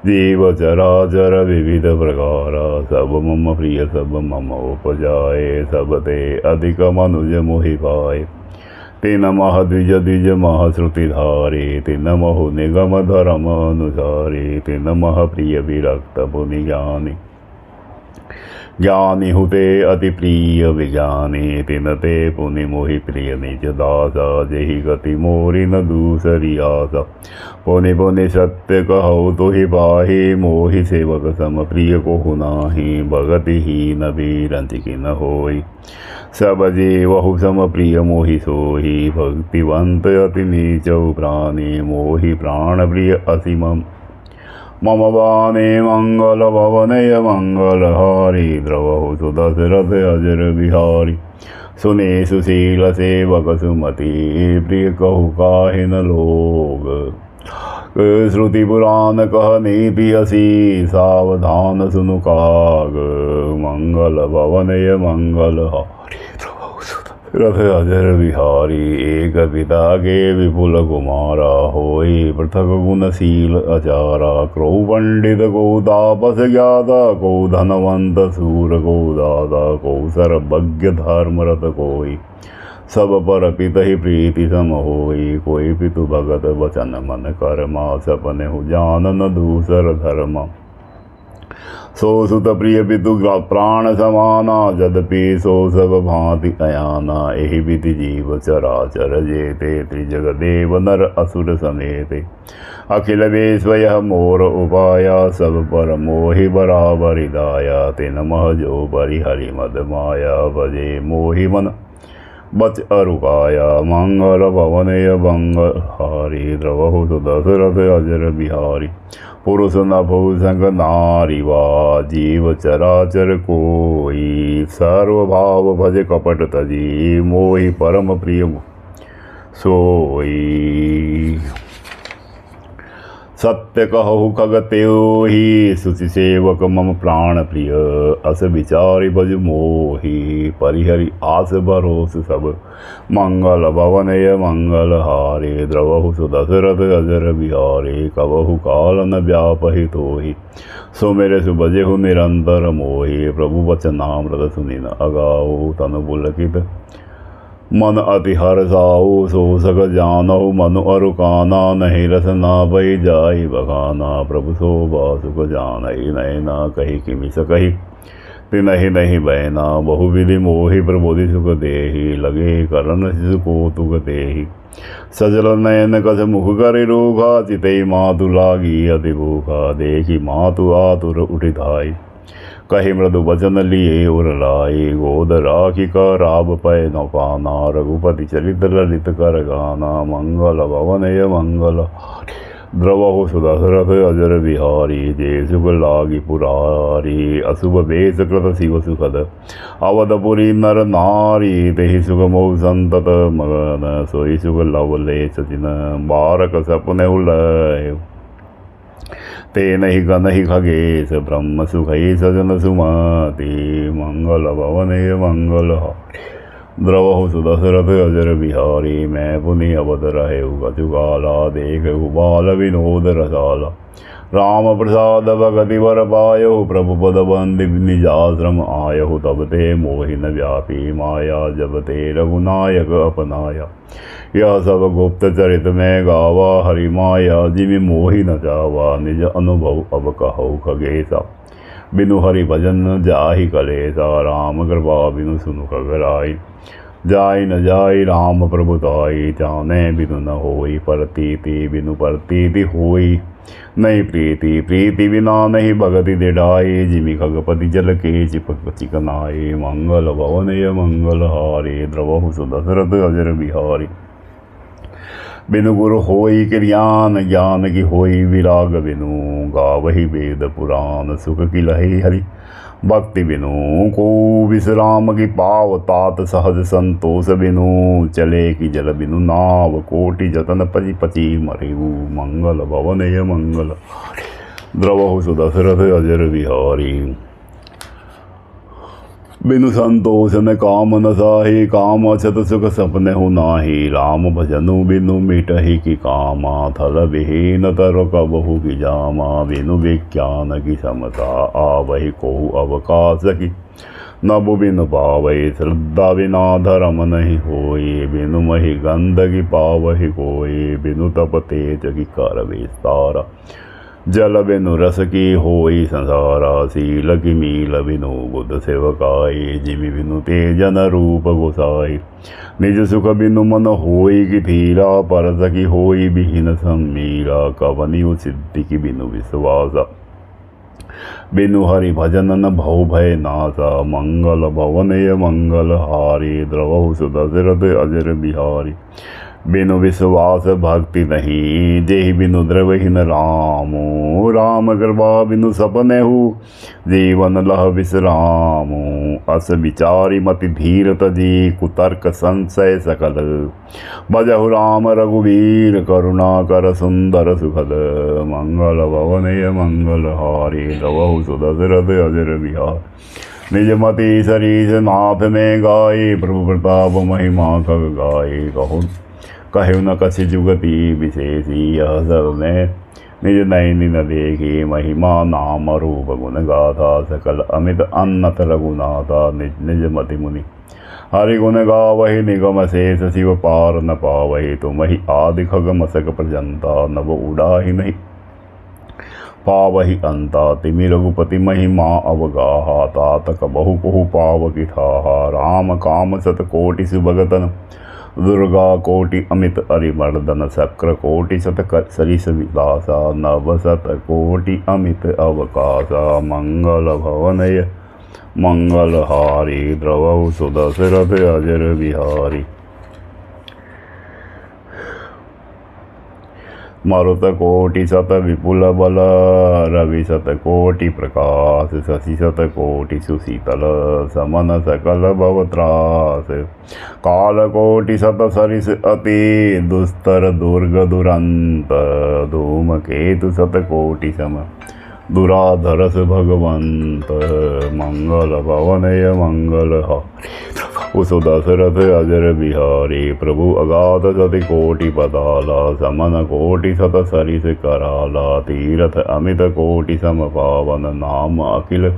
[SPEAKER 1] जीव चराचर विविध प्रकार सब मम प्रिय सब मम उपजाए सब ते अधिक मनुज मोहि पाए। तीन मह द्विज द्विज मह श्रुतिधारी तीन महु निगम धर्म अनुसारी तीन मह प्रिय विरक्त पुनि ज्ञानी ज्ञानी हुते अति प्रिय विज्ञानी तीन ते पुनि मोहि प्रिय निज दासा जेहि गति मोरी न दूसरी आसा। पुनि पुनि सत्य कहु तुहि पाहि मोहि सेवक सम प्रिय कोहु नाही भगति हीन बीरंति किन होई। सब जीवहु सम प्रिय मोहि सोहि भक्तिवंत अति नीचौ प्राणी मोहि प्राण प्रिय असीमम। मम वाणी मंगल भवनय मंगल हारी द्रवहु सुदशरथ अजर बिहारी। सुने सुशील सेवक सुमति प्रिय कहु काहि न लोग श्रुति पुराण कह नीति असी सावधान सुनु काग। मंगल भवनय मंगल हारी रथ अजर बिहारी एक पिता के विपुल कुमारा होई पृथक गुणशील अचारा। क्रो पंडित को तापस ज्ञाता को धनवंत सूर को दाता को सर्वज्ञ धर्मरत कोई। सब पर पित ही प्रीति सम होई कोई पितु भगत वचन मन कर्मा सपने हु जान न दूसर धर्म। सो सुत प्रिय पितु प्राण समाना जदपि सो सब भांति अयाना। एहि विधि जीव चराचर जेते त्रिजग देव नर असुर समेते। अखिल विश्व मोर उपाया सब पर मोहि बराबर दाया। तिन मह जो परिहरि मद माया भजे मोहि मन बच अरुकाया। मंगल भवनय मंगल हारी द्रवहु सुदशरथ अजर बिहारी। पुरुष नभो संग नारी वा जीव चराचर कोई। सर्वभाव भज कपट तजी मोहि परम प्रिय सोई। सत्य कहु खग त्योहि सुचि सेवक मम प्राण प्रिय। अस विचारि भज मोहि परिहरि आस भरोस सब। मंगल भवनय मंगल हारे द्रवहु सुदशरथ अजर बिहारी। कबहु काल न व्यापहि तोहि सो मेरे सुबजेहु निरंतर मोहि। प्रभु वचनामृत सुनि न अगाऊ तनु पुलकित मन अति हर्षाऊ। सो सक जानहु मनु अरुकाना नहीं रसना भई जाई बखाना। प्रभु शोभा सुख जानई नैना कही किमि सकही तिनहि नहीं बहना। बहुविधि मोहि प्रबोधि सुख देहि लगे करन शिशु कौतुक देहि। सजल नयन कस मुख करि रूखा चितई मातु लागी अति भूखा। देखी मातु आतुर उठि धाई कही मृदु वचन लिए उर लाई। गोद राखी का राब पय न पाना रघुपति चरित ललित कर गाना। मंगल भवनय मंगल द्रवहु सुदशरथ अजर बिहारी। जे सुख लागी पुरारी अशुभ वेश कृत शिव सुखद। अवधपुरी नर नारी तेहि सुख मोह संतत मगन। सोई सुख लवले सचिन बारक सपने उलय। ते नहीं गनहि खगेश ब्रह्म सुखई सजन सुमति। मंगल भवनय मंगल हारी द्रवहु सुदशरथ अजर बिहारी। मैं पुनि अवध रहेउ कचुकाला देखहु बाल विनोद रसाला। राम प्रसाद भगति वर पायहु प्रभु पद बंदि निजाश्रम आयहु। तब ते मोहिन व्यापी माया जब ते रघुनायक अपनाया। यह सब गुप्त चरित में गावा हरि माया जिमि मोहि न जावा। निज अनुभव अब कहु खगेशा बिनु हरि भजन जाहि कलेसा। राम कृपा बिनु सुनु खगराई जाय न जाय राम प्रभुताई। जाने बिनु न होई परतीति बिनु परतीति होई नहीं प्रीति। प्रीति बिना नहीं भगति दिढ़ाई जिमि खगपति जल के चिपक चिकनाई। मंगल भवनय मंगल हारे द्रवहु सुदशरथ अजर बिहारी। बिनु गुरु होई ज्ञान ज्ञान की होई विराग बिनु। गावहि वेद पुराण सुख की लहि हरि भक्ति बिनु को विश्राम की पाव, तात सहज संतोष बिनु चले की जल बिनु नाव, कोटि जतन पची पची मरेऊ, मंगल भवन ये मंगल द्रवहु सुदशरथ अजर बिहारी। बिनु संतोष न काम न साही, काम अछत सुख सपने हो नाही, राम भजनु बिनु मिटहि की कामा, थल विहीन तर कबहु की जामा, बिनु विज्ञान की समता, आवहि कोहु अवकाश की, नभ बिनु पावहि श्रद्धा बिना धर्म नहीं होई, बिनु महि गंध की पावहि कोई, बिनु तप तेज की कर विस्तारा, जल बिनु रस की होई संसारा, सील की मील बिनु बुद्ध सेवकाई, जिमि बिनु तेजन रूप गोसाई, निज सुख बिनु मन होई की धीरा, परस की होई बिहीन सम्मीरा, कवनियु सिद्धि की बिनु विश्वासा, बिनु हरि भजन न भव भय नासा, मंगल भवन ये मंगल हारी, द्रवहु सुदशरथ अजर बिहारी। बिनु विश्वास भक्ति नहीं, जेहि बिनु द्रवहीन रामो, राम कृपा बिनु सपने हु, जीवन लह विश्रामो, अस विचारी मति धीर तजी, कुतर्क संशय सकल, भजहु राम रघुवीर, करुणा कर सुंदर सुखद, मंगल भवन ये मंगल हारी, द्रवहु सुदशरथ अजर बिहार। निज मति सरीस नाथ में गाई, प्रभु प्रताप महिमा खग गाई, कहु न कसी जुगति विशेषी, यह सब में निज नयनि न देखी, महिमा नाम रूप गुण गाथा, सकल अमित अन्नत रघुनाथा, निज निज मति मुनि हरि गुण गावहि, निगम शेष शिव पार न पावहि, तुमहि आदि खग मसक प्रजंता, नभ उड़ाहि नहीं पावहि अंता, तिमि रघुपति महिमा अवगाहा, तात कबहु कोहु पावकी थाहा, राम काम सत कोटि सुभगतन, दुर्गा कोटि अमित अरिमर्दन, शक्र कोटि शत सरिस विलासा, नव शत कोटि अमित अवकाशा, मंगल भवनय मंगल हारी, द्रवहु सुदशरथ अजर बिहारी। मरुत कोटि शत विपुल बल, रवि शत कोटि प्रकाश, शशि शत कोटि सुशीतल, समन सकल भवत्रास, काल कोटि शत सरिस अति, दुस्तर दुर्ग दुरंत, धूम केतु शत कोटि सम, दुराधरस भगवंत, मंगल भवनय मंगल हारी, सुदशरथ अजर बिहारी। प्रभु अगाध सति कोटि पताला, समन कोटि शत सरिस कराला, तीरथ अमित कोटि सम पावन, नाम अखिल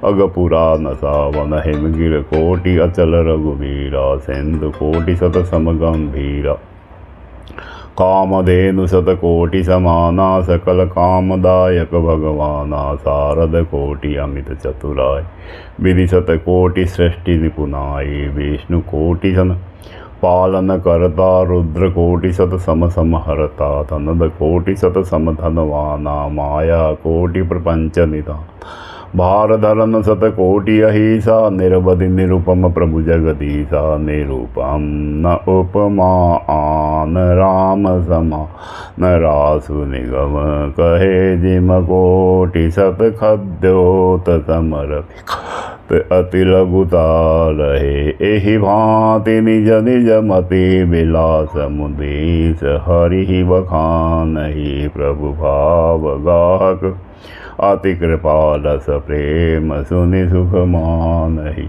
[SPEAKER 1] अग पुराण सावन, हिमगिर कोटि अचल रघुवीरा, सिंधु कोटि शत सम गंभीरा, कामधेनु शत कोटि समाना, सकल कामदायक भगवाना, शारद कोटि अमित चतुराय, विधि शत कोटि सृष्टि निपुनाई, विष्णु कोटि सन पालन करता, रुद्र कोटि शत सम समहरता, धनद कोटि शत सम धनवाना, माया कोटि प्रपंच निधान, भार धरन शत कोटि अहिसा, निरवधि निरुपम प्रभु जगदीशा, निरूपम न उपमा आन, राम समा न रासु निगम, कहे जिम कोटि शत खद्योत समर, अति लघुता रहे, एहि भांति निज निज मति विलास, मुदीस हरि बखानहि, प्रभु भाव गाहक, अति कृपालस प्रेम सुनि सुख मानहि,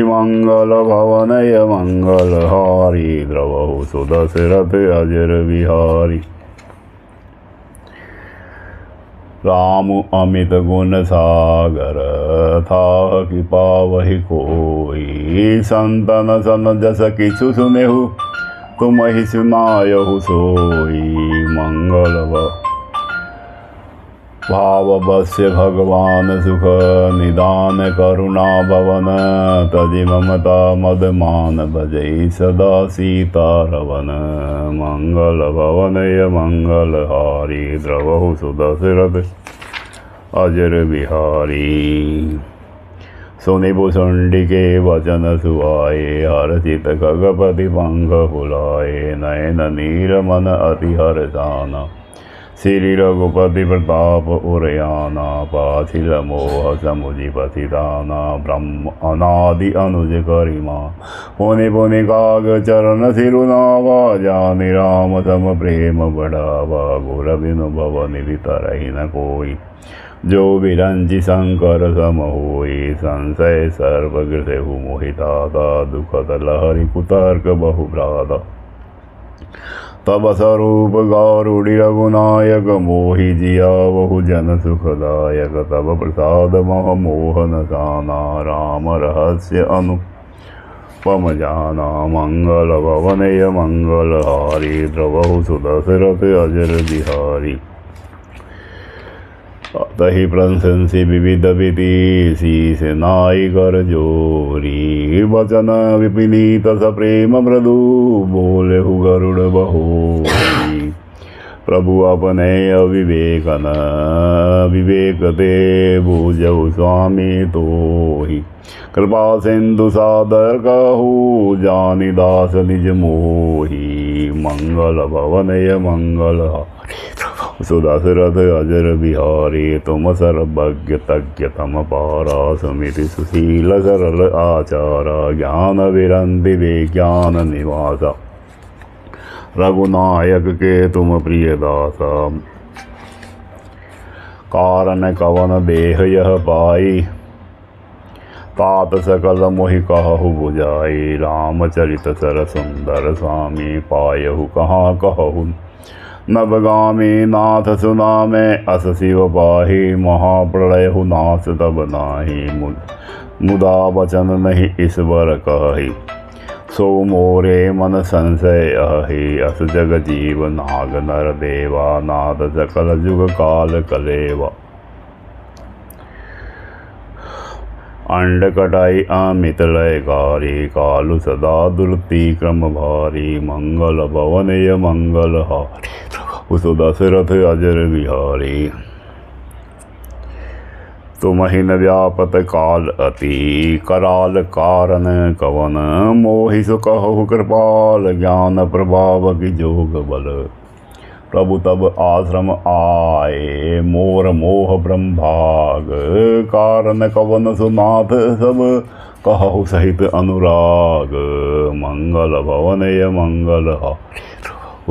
[SPEAKER 1] मंगल भवनय मंगल हारी, द्रवहु सुदशरथ अजर बिहारी। राम अमित गुण सागर, था कि पावहि कोई, संतन सन जस किछु सुनेहु, तुमहि सुनायहु सोई, मंगल भाववश्य भगवान सुख निदान, करुणा भवन तजि ममता मदमान, भजै सदा सीता रवन, मंगल भवनय मंगल हारी, द्रवहु सुदशरथ अजर बिहारी। सुनि भुसुंडी के वचन सुहाए, हर्षित खगपति पंख फुलाए, नयन नीर मन अति हर्षाना, श्री रघुपति प्रताप उरयाना पाथिल मोह समुझि दाना ब्रह्म अनादि अनुज करिमा पुनि पुनि काग चरण सिरुनावा जानि राम सम प्रेम बढ़ावा गुर बिनु भव निधि तरहि न कोई जो विरंचि शंकर सम होई संशय सर्वगृहु मोहितादा दुखद लहरि कुतर्क बहु भ्राता तब स्वरूप गौरुड़ि रघुनायक मोहि जिया बहु जन सुखदायक तब प्रसाद मह मोहन साना राम रहस्य अनुपम जाना मंगल भवनय मंगल हारी द्रवहु सुदशरथ अजर बिहारी तहि प्रशंसी विविध विधि शीस नाई कर जोरी वचन विपनीत स प्रेम मृदु बोले हु गरुड़ बहोरी प्रभु अपने अविवेकन विवेक दे बुझऊ स्वामी तोहि कृपा सिंधु सादर कहु जानि दास निज मोहि मंगल भवनय मंगल सुदशरथ अजर बिहारी तुम सर्वज्ञ तज्ञ तम पारा सुमिति सुशील सरल आचारा ज्ञान विरंति विज्ञान निवासा रघुनायक के तुम प्रिय दासा कारण कवन देह यह पाई तात सकल मोहि कहु बुझाई रामचरित सर सुंदर स्वामी पायहु कहाँ कहु नवगामी नाथ सुना में अस शिव पाही महाप्रलय हु नाश तब नाही मुदा वचन नहीं ईश्वर कही सो मोरे मन संशय अहि अस जग जीव नाग नर देवा नाद सकल जुग काल कलेवा अंड कटाई अमित लयकारी कालु सदा दुर्ति क्रम भारी मंगल भवनय मंगल हारी सुदशरथ अजर बिहारी तुमहिन व्यापत काल अति कराल कारण कवन मोहि सुकहु कृपाल ज्ञान प्रभाव की जोग बल प्रभु तब आश्रम आए मोर मोह ब्रह्मभाग कारण कवन सुनाथ सब कहु सहित अनुराग मंगल भवनय मंगल हारी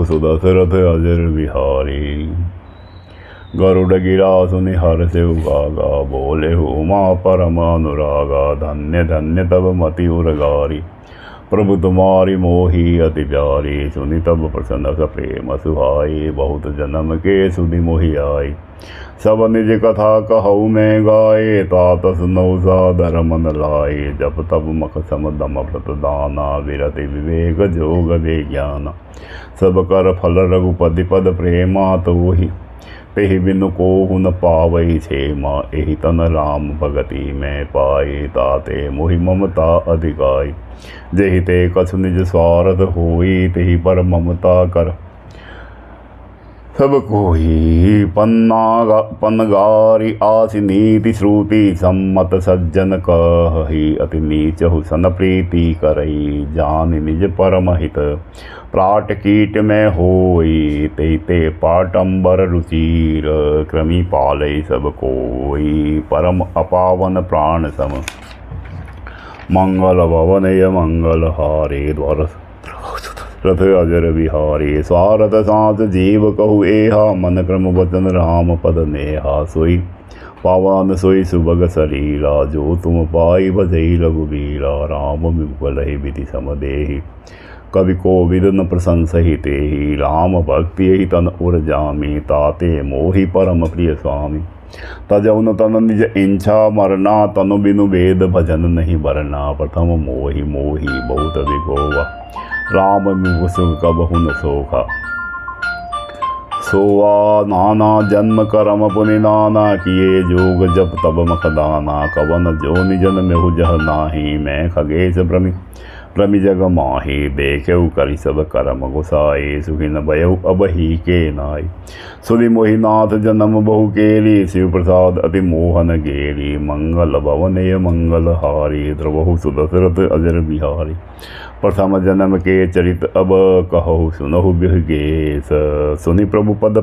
[SPEAKER 1] सुदशरथ अजर बिहारी गरुड़ गिरा सुनि हर से उगागा बोले उमा परम अनुरागा धन्य धन्य तब मति उरगारी प्रभु तुम्हारी मोही अति प्यारी सुनि तब प्रसन्न स प्रेम सुहाई बहुत जन्म के सुधि मोहि आई सब निज कथा कहु में गाये तात सुनौ सादर मन लाए जब तब मख सम दम व्रत दाना विरति विवेक जोग विज्ञान सब कर फल रघुपति पद प्रेमा तोहि तेहि बिनु कोहु न पावै क्षेमा एहि तन राम भगति में पाई ताते मोहि ममता अधिकाई जेहि ते कछु निज स्वार्थ होई तेहि पर ममता कर सब कोई पन्नगारी आसि नीति श्रुति सम्मत सज्जन कहि अति नीच हुसन प्रीति करई जान निज परम हित प्राट कीट में होई ते ते पाटंबर रुचिर क्रमी पालय सब कोई परम अपावन प्राण सम मंगल भवनय मंगल हारे द्वार रथ अजर बिहारी स्वारथ सात जीव कहु एहा मन क्रम वचन राम पद नेहा सोई पावन सोई सुभग सलीला जो तुम पाई बजई रघुबीरा राम विमुख विधि समदेहि कवि कोविद न प्रशंसहि तेहि राम भक्ति यही तन उर जामी ताते मोहि परम प्रिय स्वामी तजौन तन निज इंछा मरना तनु बिनु वेद भजन नहीं बरना प्रथम मोहि मोहि बहुत विगोवा राम मुख सुख कबहु न सोखा सोवा नाना जन्म करम पुनि नाना किए जोग जप तब मखदाना कवन जो निजन में जह नाही मैं खगेश प्रमि जग माही देखेउ करि सब करम गुसाई सुखी न भयउ अबही के नाई सुधि मोहि नाथ जन्म बहु केली शिव प्रसाद अति मोहन गेली मंगल भवनय मंगल हारी द्रवहु सुदशरथ अजर बिहारी प्रथम जन्म के चरित अब कहु सुनहु बिहगेश सुनि प्रभु पद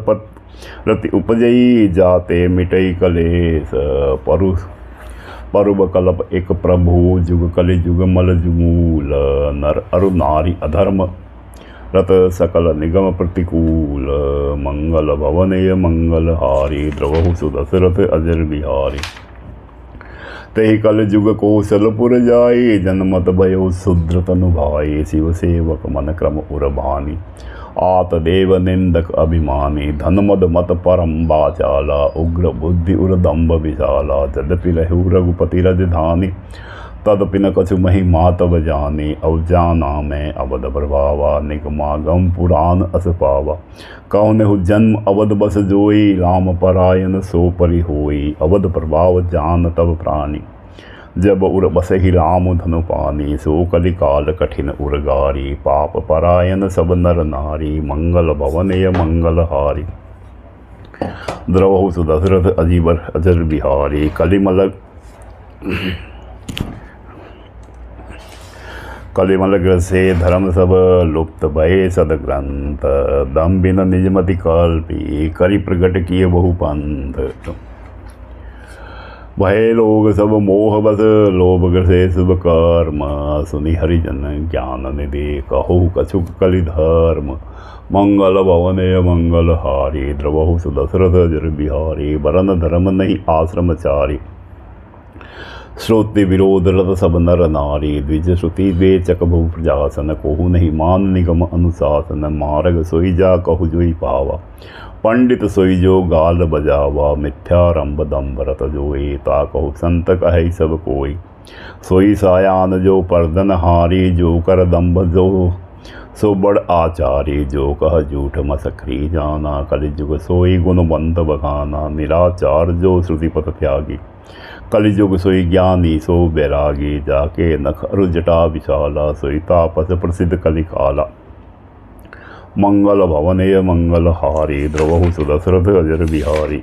[SPEAKER 1] रति उपजई जाते मिटई कलेश परुब कल्प एक प्रभु जुग कलि जुग मल जुमूल नर अरु नारी अधर्म रत सकल निगम प्रतिकूल मंगल भवनय मंगल हारी द्रवहु सुदशरथ अजर बिहारी तहि कल जुग कौशलपुर जाए जनमत भयो शुद्र तनु भाई शिव सेवक मन क्रम उर्भानी आत देव निंदक अभिमानी धन मद मत परम बाचाला उग्र बुद्धि उर्दम्भ विशाला यद्यपि रहु रघुपति राजधानी तदपि न कछु महिमा तब जाने अवजाना मैं अवध प्रभावा निगमागम पुराण अस पावा कौन हो जन्म अवध बस जोई राम परायण सो परि होई अवध प्रभाव जान तब प्राणी जब उर बस ही राम धनु पानी सो कलि काल कठिन उर्गारी पाप परायण सब नर नारी मंगल भवनय मंगल हारी द्रवहु सुदशरथ अजीवर अजर बिहारी कलिमल ग्रसे धर्म सब लुप्त भय सदग्रंथ दम बिन निजमति कल्पी करि प्रगट किए बहु पंथ भय लोग सब मोह बस लोभ ग्रसे शुभ कर्म सुनि हरिजन ज्ञान निधि कहु कछुक कलि धर्म मंगल भवनय मंगल हारी द्रवहु सुदशरथ अजर बिहारी वरन धर्म नहीं आश्रम चारी श्रोति विरोध रत सब नर नारी द्विज श्रुति वेचक बहु प्रजासन कोहु नहीं मान निगम अनुशासन मार्ग सोई जा कहु जोई पावा पंडित सोई जो गाल बजावा मिथ्यारंभ दम्भ रत जोई ता कहु संत कहे सब कोई सोई सायान जो पर्दन हारी जो कर दम्भ जो सो बड़ आचारी जो कह झूठ मसखरी जाना कलिजुग सोई गुणवंत बखाना निराचार जो श्रुति पथ त्यागी कलिजुग सोई ज्ञानी सो बैरागी जाके नख अरु जटा विशाला सोई तापस प्रसिद्ध कलिकाला मंगल भवनय मंगल हारी द्रवहु सुदशरथ अजर बिहारी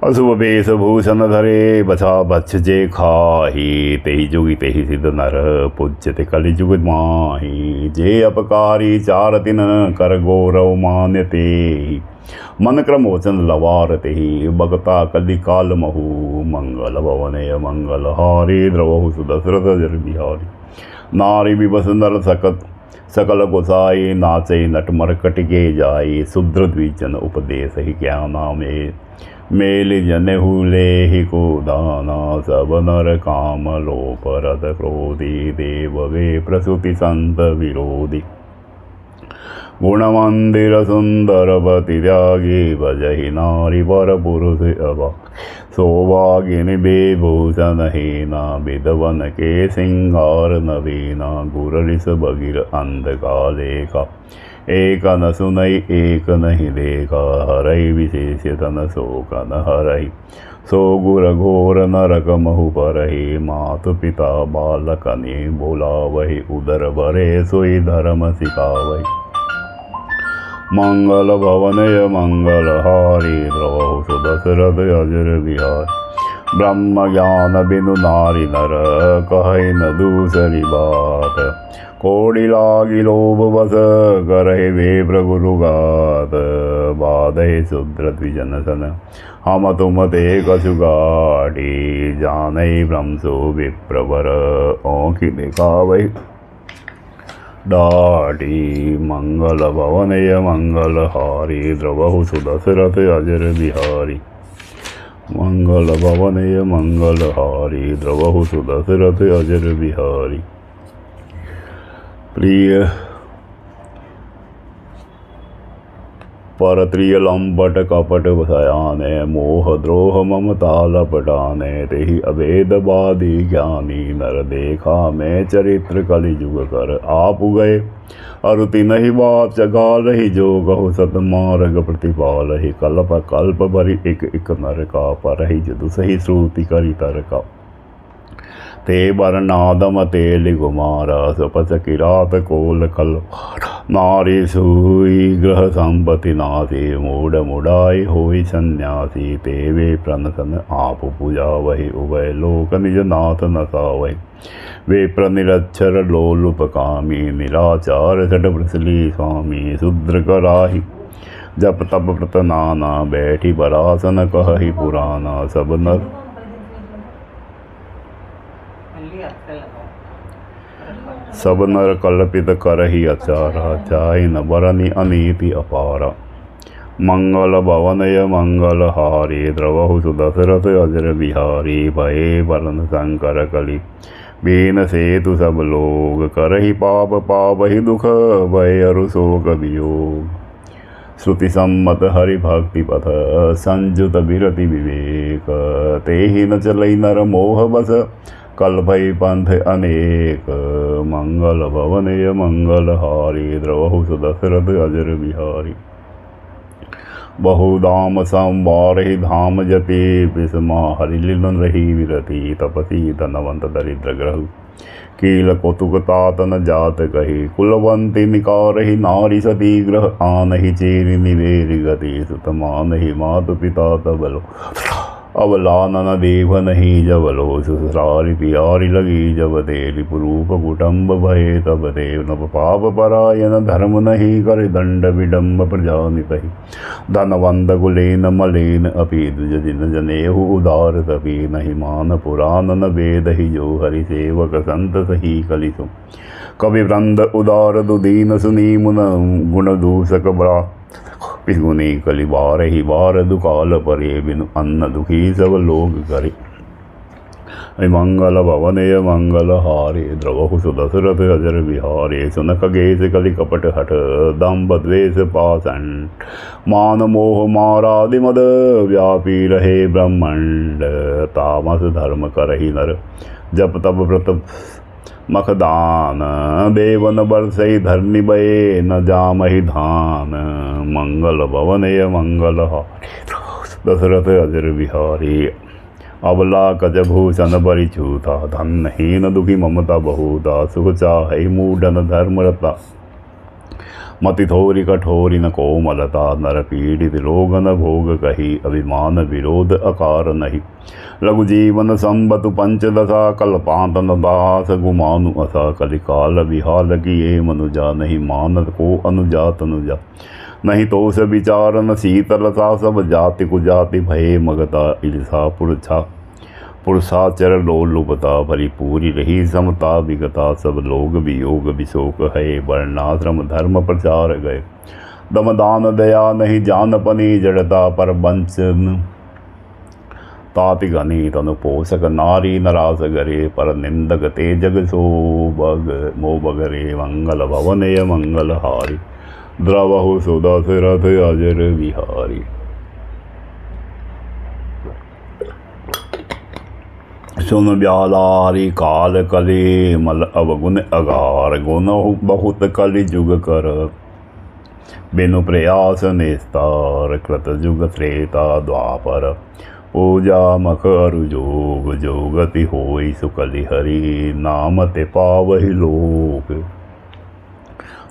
[SPEAKER 1] अशुभ वेश भूषण धरे बछा बच्छ जे खाही तेहि जुगी तेहि सिद्ध नर पूज्यते कलिजुग माही जे अपकारी चार दिन कर गौरव मान्यते मन क्रम वचन लवारते ही बगता कलि काल महु मंगल भवनय मंगल हारी द्रवहु सुदशरथ अजर बिहारी नारी विबस नर सकल गोसाई नाचे नट मरकट के जाई शुद्र द्विजन उपदेश ही ज्ञाना में मेल जनहु लेहि को दाना सब नर काम लोप रत क्रोधी देव वे प्रसूति संत विरोधी गुण मंदिर सुंदर पति त्यागी भजहि नारी पर पुरुष अभा सौभागिनी बेभूषण हीना विधवन के सिंगार नवीना गुरलिस बगिर अंधकालेखा एक न सुनई एक नहीं देखा हरई विशेष तन शोक न हरई सो गुर घोर नरक महु परहि मातु पिता बालक ने बोला वही उदर भरे सोई धर्म सिखावही मंगल भवनय मंगल हारी द्रवहु सुदशरथ अजर बिहारी ब्रह्म ज्ञान बिनु नारी नर कहे न दूसरी बात कोड़ी लागी लोभ बस करहे वे प्रगुरुगात बाधे शूद्र द्विजन सन हम तुम ते कछुगाटी जाने ब्रह्मसो विप्रवर औखि दिखावै डाटी मंगल भवनय मंगल हारी द्रवहु सुदशरथ अजर बिहारी मंगल भवनय मंगल हारी द्रवहु सुदशरथ अजर बिहारी। प्रिय परत्रिय लंपट कपट भयाने मोह द्रोह ममता लपटाने तेहि अभेद बादी ज्ञानी नर देखा मैं चरित्र कलिजुग कर आप गए अरुति नहीं बात जगा रही जो गहु सत मार्ग प्रतिपाल ही कल्प कल्प भरी एक नर का पर ही जदु सही श्रुति करी तर का ते बरनादम तेलि गुमारा सुपच किरात कोल कल नारी सुई ग्रह संपत्ति नासी मूड मुडाई होई सन्यासी तेवे प्रणसन आप पूजा वही उभय लोक निज नाथ नसावै वे प्रनिरक्षर लोलुपकामी निराचार छठ प्रसली स्वामी शूद्र कराही जप तप व्रत नाना बैठी बरासन कहि पुराना। सब नर कल्पित करहि अचारा चाहि न बरनि अनीति अपारा। मंगल भवनय मंगल हारी द्रवहु सुदशरथ अजर बिहारी। भये बरन शंकर कलि बीन सेतु सब लोग करहि पाप पावहि दुख भय अरु शोक वियोग। श्रुति सम्मत हरि भक्ति पथ संजुत विरति विवेक। तेहि न चलई नर मोह बस कल भई पंथ अनेक। मंगल भवनय मंगल हारी द्रवहु सुदशरथ अजर बिहारी। बहुधाम संवारहि धाम जति विस्मा हरि लीलन रही विरति। तपसी धनवंत दरिद्र ग्रह कील कौतुक तात न जात कही। कुलवंती निकारहि नारी सती ग्रह आनहि चेरि निवेरि गति। सुत मानहि मातु पिता तबलो अवला नन देव नहीं जबलो। ससुरारि पियारी लगी जब तेरि पुरूप कुटुंब भये तब देव। नभ पाप परायण धर्म नहीं कर दंड विडम्ब प्रजा निपहि। धनवंत कुलेन मलेन अपि द्विज जिन जनेहु उदार तपि। नहीं मान पुराण न वेद ही जो हरि सेवक संत सही कलिसु। कवि वृंद उदार दुदीन सुनी मुन गुण दूषक बड़ा। पिगुनी कलि बार ही बार दुकाल परे बिनु अन्न दुखी सब लोग करे। मंगल भवनय मंगल हारे द्रवहु सुदशरथ अजर बिहारे। सुनक गेस कलि कपट हट दम्भ द्वेष पाषंड। मान मोह मारादि मद व्यापी रहे ब्रह्मंड। तामस धर्म करहि नर जप तप व्रत मखदान। देवन बरसई धरनी बये न जामहि धान। मंगल भवनय मंगल हारी दशरथ अजर बिहारी। अबला कजभूषण परिछूता धनहीन दुखी ममता बहुता। सुख चाहे मूढ़न धर्मरता मति थोरी कठोरी न कोमलता। नर पीड़ित रोग न भोग कही अभिमान विरोध अकार नहीं। लघु जीवन संबतु पंचदशा कल्पांतन दास गुमानु असा। कलिकाल विहाल किए मनुजा नहीं मानत को अनुजा तनुजा। नहीं तो से विचारन शीतलता सब जाति कुजाति भये मगता। ईर्षा पुरुषाचर लोलुपता भरी पूरी रही समता विगता। सब लोग वियोग विशोक है वर्णाश्रम धर्म प्रचार गए। दमदान दया नहीं जानपनी जड़ता पर वंचन। ताति घनी तनु पोषक नारी नरास गरे। पर निंदक तेजग सो बग मो बगरे। मंगल भवनय मंगल हारी द्रवहु सुदशरथ अजर बिहारी। सुन ब्यालारी काल कली मल अवगुण अगार। गुण बहुत कलि जुग कर बिनु प्रयास निस्तार। कृत जुग त्रेता द्वापर पूजा मख अरु जोग। जोगति होई सुकलि हरि नाम ते पावहि लोक।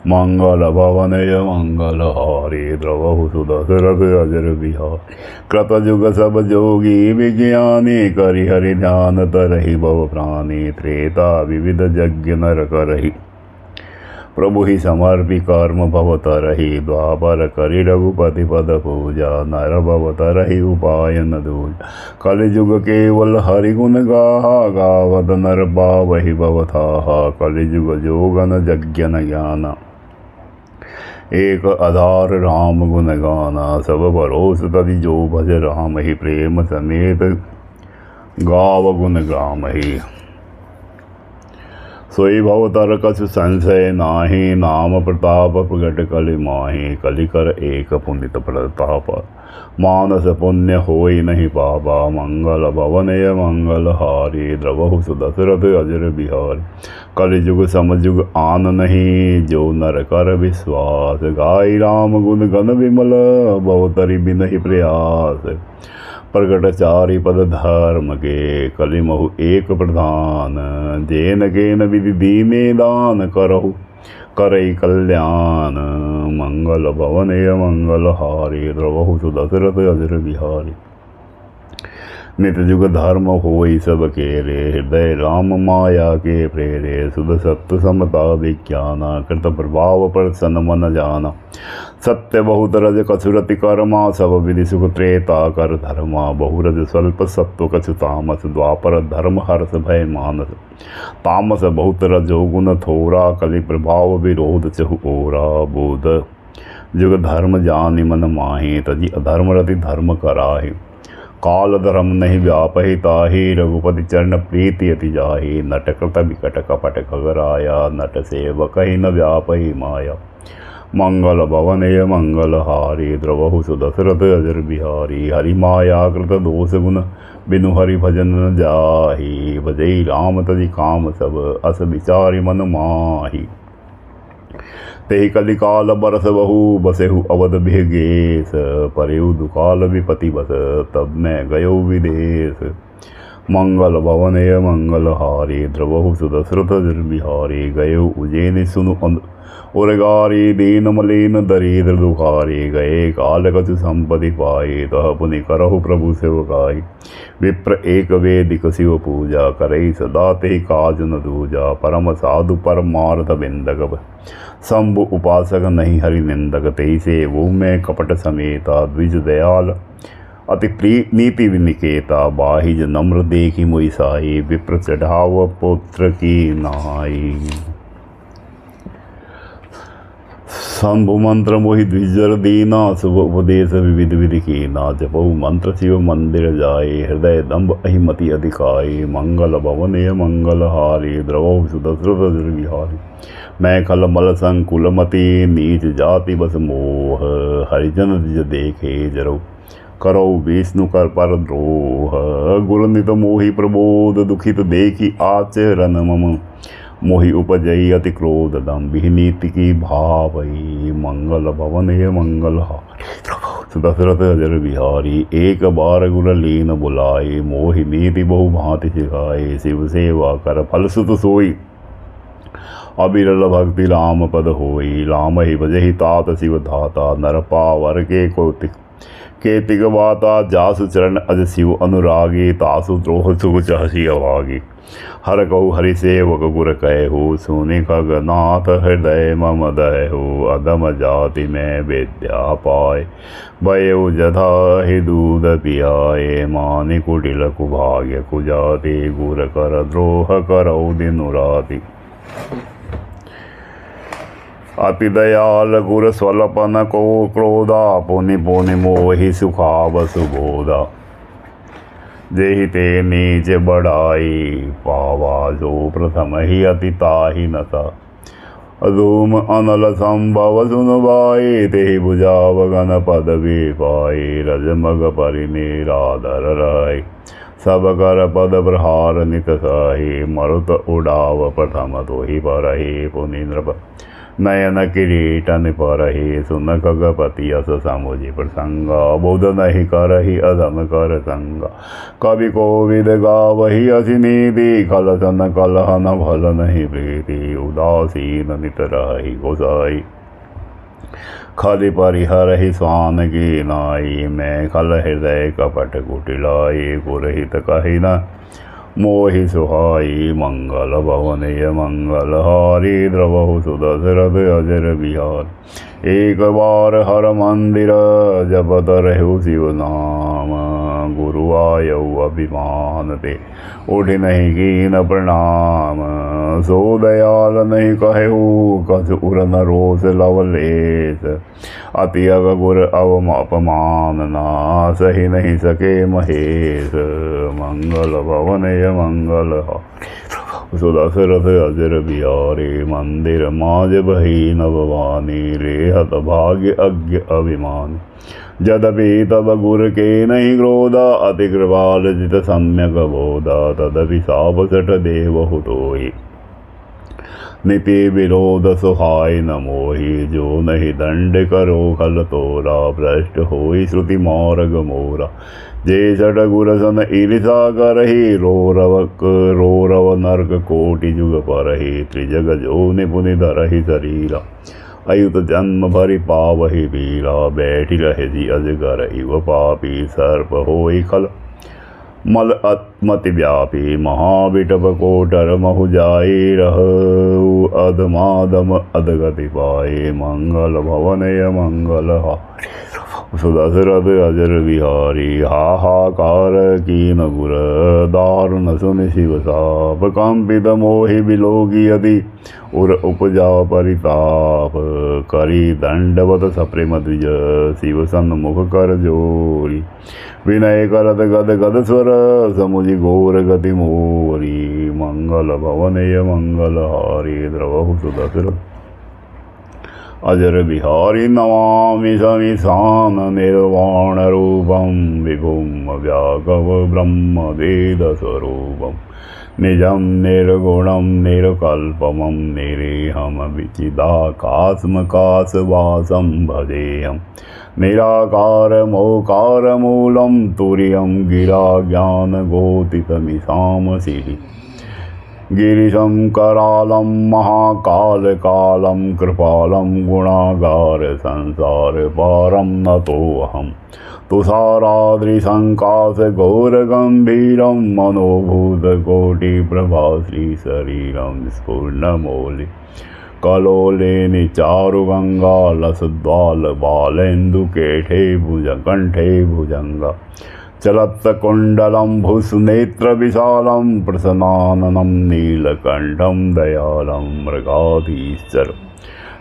[SPEAKER 1] मंगल भवनय मंगल हारी द्रवहु सुदशरथ अजर बिहारी। कृत जुग सब जोगी विज्ञानी करि हरि ध्यान तरहि भव प्राणी। त्रेता विविध यज्ञ नर करहि प्रभु ही समर्पि कर्म भव तरहि। द्वापर करि रघुपति पद पूजा नर भव तरहि उपाय न दूजा। कलिजुग केवल हरि गुण गाहा गावत नर पावहि भव थाहा। कलिजुग जोगन यज्ञ न ज्ञान एक आधार राम गुण गाना। सब भरोस तदि जो भज राम ही प्रेम समेत गाव गुण गाम ही। सोई भवतर कछु संशय नाही नाम प्रताप प्रगट कलि माही। कलि कर एक पुनित प्रताप मानस पुण्य होई नहीं पापा। मंगल भवनय मंगल हारी द्रवहु सुदशरथ अजर बिहारी। कलिजुग समजुग आन नहीं जो नर कर विश्वास। गाई राम गुण गण विमल बहुतरि बिनहि प्रयास। प्रगट चारि पद धर्म के कलिमहु एक प्रधान। जेन केन विधि दीने दान करहु करई कल्याण। मंगल भवनय मंगल हारी द्रवहु सुदशरथ अजर बिहारी। नित जुग धर्म होई सब केरे हृदय राम माया के प्रेरे। सुध सत्य समता विज्ञाना कृत प्रभाव प्रसन्न मन जाना। सत्य बहुत रज कसुरति कर्मा सब विधि सुख त्रेता कर धर्मा बहुरज स्वल्प सत्व कछु तामस द्वापर धर्म हर्ष भय मानस तामस बहुत रजो गुण थोरा कलि प्रभाव विरोध चहु ओरा बोध जुग धर्म जानि मन माहि तजी अधर्म रति धर्म कराहि काल धर्म नहीं व्यापहि ताहि रघुपति चरण प्रीति अति जाहि नट कृत विकट कपट खगराया नट सेवक ही न व्यापहि माया मंगल भवनय मंगल हारी द्रवहु सुदशरथ अजर बिहारी हरि माया कृत दोष गुण बिनु हरि भजन न जाहि भजई राम तजि काम सब अस विचारि मन माहि तेहि कलिकाल बरस बहु बसेहु अवध भेगेश परेहु दुकाल विपति बस तब मैं गयो विदेश मंगल भवनय मंगल हारी द्रवहु सुदशरथ अजर बिहारी गयो उज्जैन सुनु उरगारी दीन मलिन दरिद्र दुखारी गए काल कछु संपत्ति पाई तह पुनि करहु प्रभु सेवकाई विप्र एक वेदिक शिव पूजा करई सदा ते काज न दूजा परम साधु परमार्थ बिंदक शंभु उपासक नहीं हरि निंदक तेई से वो मैं कपट समेता द्विज दयाल अति नीति विनिकेता बाहिज नम्र देखी मोई साई विप्र चढ़ाव पुत्र की नाई शंभु मंत्र मोहि द्विजर दीना शुभ उपदेश विविध विधि कीना जपहु मंत्र शिव मंदिर जाए हृदय दम्भ अहिमति अधिकाई मंगल भवनय मंगल हारी द्रवहु सुदशरथ अजर बिहारी मैं खल मल संकुलमति नीच जाति बस मोह हरिजन द्विज देखे जरो करो विष्णु कर पर द्रोह गुरुनित मोहि प्रबोध दुखित देखी आचरण मम मोहि उपजई अति क्रोध दम नीति की भावई मंगल भवन ये मंगल हारी दशरथ अजर बिहारी एक बार गुर लीन बुलाई मोहि नीति बहु भांति सिखाई शिव सेवा कर फल सुत सोई अबिरल भक्ति राम पद होई राम ही भजहि तात शिव धाता नर पावर के कौतिक केतिक बाता जासु चरण अज शिव अनुरागी तासु द्रोह सुख चहसी अभागी हर कहु हरि सेवक गुर कहु सुनि खगनाथ हृदय मम दहु अदम जाति में विद्या पाए भयउ जथा हि दूध पियाए मानि कुटिल कुभाग्य कुजाति गुर कर द्रोह करौ दिनु राति अति दयाल गुर स्वल्पन को क्रोधा पुनि पुनि मोहि सुखाव सुबोधा जेहि ते नीच बढ़ाई पावा जो प्रथम ही अति ताहि नता अधूम अनल संभव सुनवाई तेहि बुझाव गण पदवी पाई रजमग परिनिराधर राय सब कर पद प्रहार नित साही मरुत उड़ाव प्रथम तो ही परहि पुनि नृप नयन किरीटन परहि सुन खगपति अस समुझि प्रसंगा बोध नहीं करहि अधम कर संगा कवि कोविद गावहि असि नीति खलसन कलहन भल नहीं प्रीति उदासीन नित रहि गोसाई खलि परिहरहि स्वान की नाई मैं खल हृदय कपट कुटिलाई गुरहित कहि न मोहि सुहाई मंगल भवनय मंगल हारी द्रवहु सुदशरथ अजर बिहार एक बार हर मंदिर जपत रहु शिव नाम गुरु आयु अभिमान ते उठ नहीं कीन प्रणाम सो दयाल नहीं कहु कछ उर न रोष लवलेश अति अग गुर अवम अपमान ना सही नहीं सके महेश मंगल भवनय मंगल सुदशरथ अजर बिहारी मंदिर माज बही नववानी रेहत भाग्य अज्ञ अभिमानी जदपि तब गुर के नहीं क्रोधा अति कृपाल जित सम्यक बोधा तदपि साप सठ देव हुतोहि नीति विरोध सुहाय न मोहि जो नहीं दंड करो खल तोरा भ्रष्ट होई श्रुति मार्ग मोरा जे सठ गुर सन ईर्षा करहि रोरव नरक कोटि जुग परहि त्रिजग जो निपुनि धरहि शरीरा अयुत जन्म भरि पावहि बीरा बैठि रहे जी अजगर इव पापी सर्प होई खल मल अत्मति व्यापी महाविटप कोटर महु जाई रहु अधमादम अधगति पाए मंगल भवनय मंगल हारी सुदशरथ अजर विहारी हाहाकार कीन गुर दारुण सुन शिव साप कंपित मोहि बिलोकी यदि उर उपजा परिताप करी दंडवत सप्रेम द्विज शिव सन्मुख कर जोरी विनय करत गद गद स्वर समुझि घोर गति मोरी मंगल भवनय मंगल हारी द्रवहु सुदशरथ अजर बिहारी नमामि समीशान निर्वाण रूपम विभुम व्यागव ब्रह्म वेद स्वरूपम निजम निर्गुणम निर्कल्पमं निरीहम विचिदाकाशमकाशवासं भजेयम् निराकार मोकार मूलम तुर्यं गिरा ज्ञान गोतितमिषाम सिरि गिरिशं करालं महाकाल कालं कृपालं गुणागार संसार पारं नतोऽहं तुषाराद्रिसङ्काश घोरगम्भीरं मनोभूतकोटिप्रभा श्रीशरीरं स्फुर्णमौलि कलोले निचारुगङ्गालसद्वाल बालेन्दुकेठे भुजकण्ठे भुजङ्गा चलत्कुण्डलं भुस्नेत्रविशालं प्रसन्नाननं नीलकण्ठं दयालं मृगाधीश्वर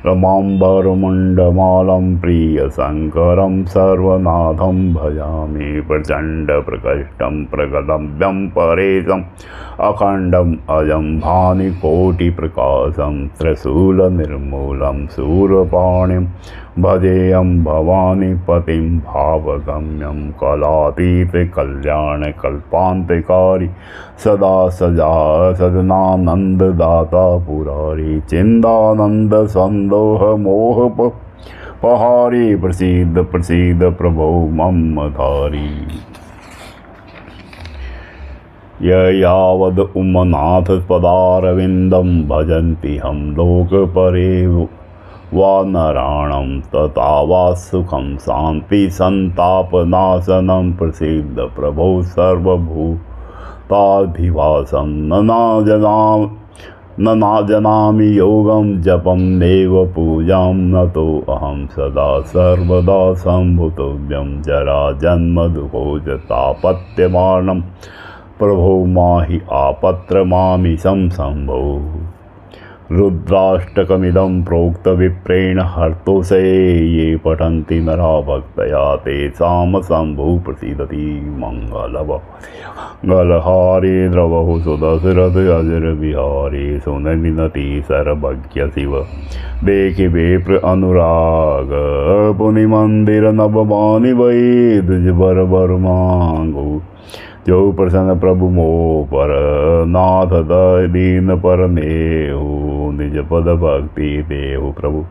[SPEAKER 1] रमाम्बरमुण्डमालं प्रियशङ्करं सर्वनाथं भजामि प्रचण्डप्रकष्टं प्रगलभ्यं परेशम् अखण्डम् अजं भानिकोटिप्रकाशं त्रिशूलनिर्मूलं शूरपाणिं भजेयं भवानीपतिं भावगम्यं कलातीतकल्याणकल्पान्तकारी सदा सदनानन्ददाता पुरारी चिन्तानन्दसन्दोह मोहपहारी प्रसीद प्रसीद प्रभो मम धारी यावद उमनाथ पदारविन्दं भजन्ति हम लोकपरे वा नराणं तथा सुखं शान्ति संतापनाशनं प्रसीद प्रभो सर्वभूताधिवासं न जानामि योगं जपं नैव पूजां नतो अहं सदा सर्वदा सम्भुतव्यं जरा जन्म दुःखोजतापत्यमानं प्रभो माहि आपत्रमामिशं शम्भो रुद्राष्टकमिदं प्रोक्तविप्रेण हर्तोषे ये पठन्ति नरा भक्तया तेषां शम्भुः प्रसीदति मंगलहारी द्रवहु सुदशरथ अजर बिहारी सुन विनति सर्वज्ञ शिव देखि विप्र अनुराग पुनि मंदिर नवमानि वै द्विज बर बर मांगो जो प्रसन्न प्रभु मो पर नाथ दीन पर नेहु निज पद भक्ति देहु प्रभु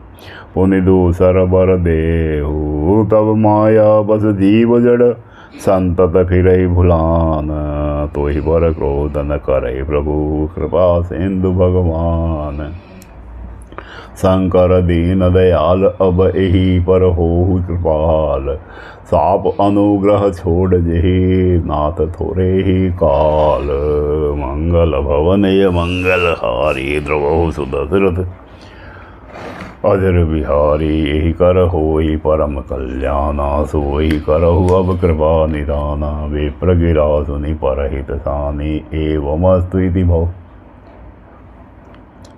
[SPEAKER 1] पुनि दूसर बर देहु तब माया बस जीव जड़ संतत फिरई भुलान तो ही बर क्रोध न करे प्रभु कृपा सिंधु भगवान शंकर दीन दयाल अब एही पर होहु कृपाल साप अनुग्रह छोड़ जेहि नाथ थोरे ही काल मंगल भवनय मंगल हारी द्रवहु सुदशरथ अजर बिहारी यही कर होई परम कल्याणा सोई करहु अब कृपा निदाना विप्र गिरा सुनि परहित सानी एवमस्तु इति भव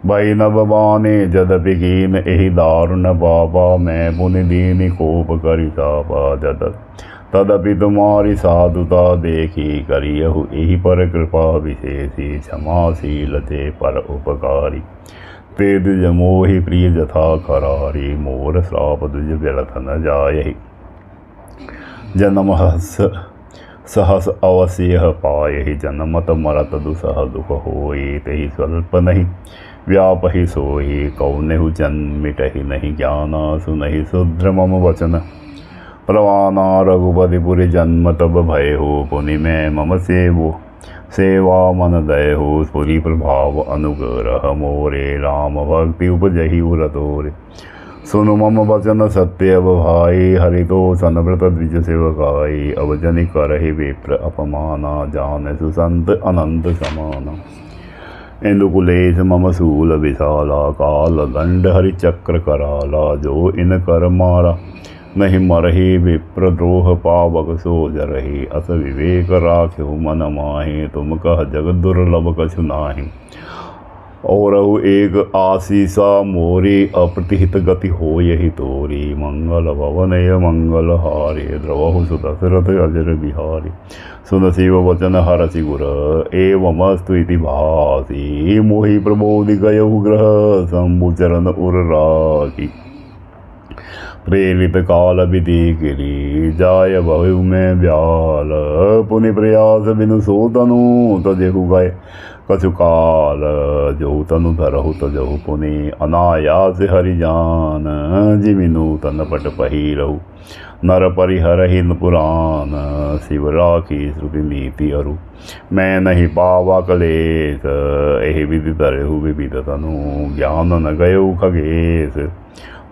[SPEAKER 1] भई नभवाने जदपि कीन एहि दारुण पापा मैं पुनि दीनि कोप करि तापा जदत तदपि तुम्हारी साधुता देखी करियहु एहि पर कृपा विशेषी क्षमाशील ते पर उपकारी ते द्विज मोहि प्रिय जथा खरारी मोर श्राप द्विज व्यर्थ न जायहि जन्म सहस अवश्य पायहि जन्मत मरत दुसह दुख होई तेहि स्वल्प नहीं व्यापहि सोहि कौनेहु जन्मिटहि नहीं ज्ञाना सुनहि शुद्र मम वचन प्रवाना रघुपतिपुरि जन्म तब भय हो पुनि मैं मम सेवा मन दय हो स्फुरि प्रभाव अनुग्रह मोरे राम भक्ति उपजहि उरतोरे सुनु मम वचन सत्य अब भाई, हरि तो सनव्रत द्विज सेवकाई। अब जनि करहि विप्र अपमाना, जान सुसंत अनंत समाना। इंदुकुलेश मम सूल विशाला, काल दंड हरि चक्र कराला। जो इन कर मारा नहीं मरहि, विप्र द्रोह पावक सो जरहि। अस विवेक राख्यु मन माहि, तुम कह जग दुर्लभ कछु नाहि। और एक आशीषा मोरी, अप्रतिहित गति हो यही तोरी। मंगल भवनय मंगल हारे, द्रवहु सुत दशरथ अजर बिहारी। सुन शिव वचन हरषि गुर, एवमस्तु इति भासी। मोहि प्रबोधि गयहु ग्रह, शंभु चरण उर राखी। प्रेरित काल विधि गिरी, जाय बहु में व्याल। पुनि प्रयास बिनु सो तनु, तजेहु गए कछु काल। जो तनु धरहु तजहु पुनि, अनायास हरि जान। जिमि नूतन पट पहिरहु, नर परिहरहि पुराण। शिव राखी श्रुति नीति अरु, मैं नहीं पावा कलेश। एहि विधि धरहु विविध तनु, ज्ञान न गयउ खगेश।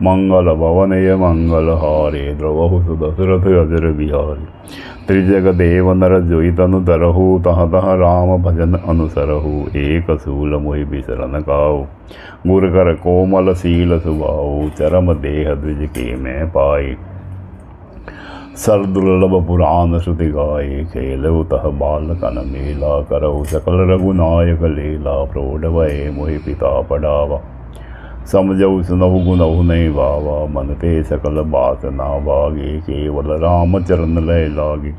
[SPEAKER 1] मंगल भवनय मंगल हारे, द्रवहु सुत दशरथ अजर बिहारी। त्रिजग देव नर जोई तनु धरहु, तहाँ तहाँ राम भजन अनुसरहु। एक सूल मोहि बिसरन काऊ, गुर कर कोमल सील सुभाऊ। चरम देह द्विज के मैं पाई, सर दुर्लभ पुराण श्रुति गाये। खेलहु तह बाल कन मेला, करहु सकल रघुनायक लीला। प्रौढ़ भये मोहि पिता पढ़ावा, समझऊ सुनहु गुनहु नहीं भावा। मन ते सकल बात ना भागी, केवल राम चरण लय लागी।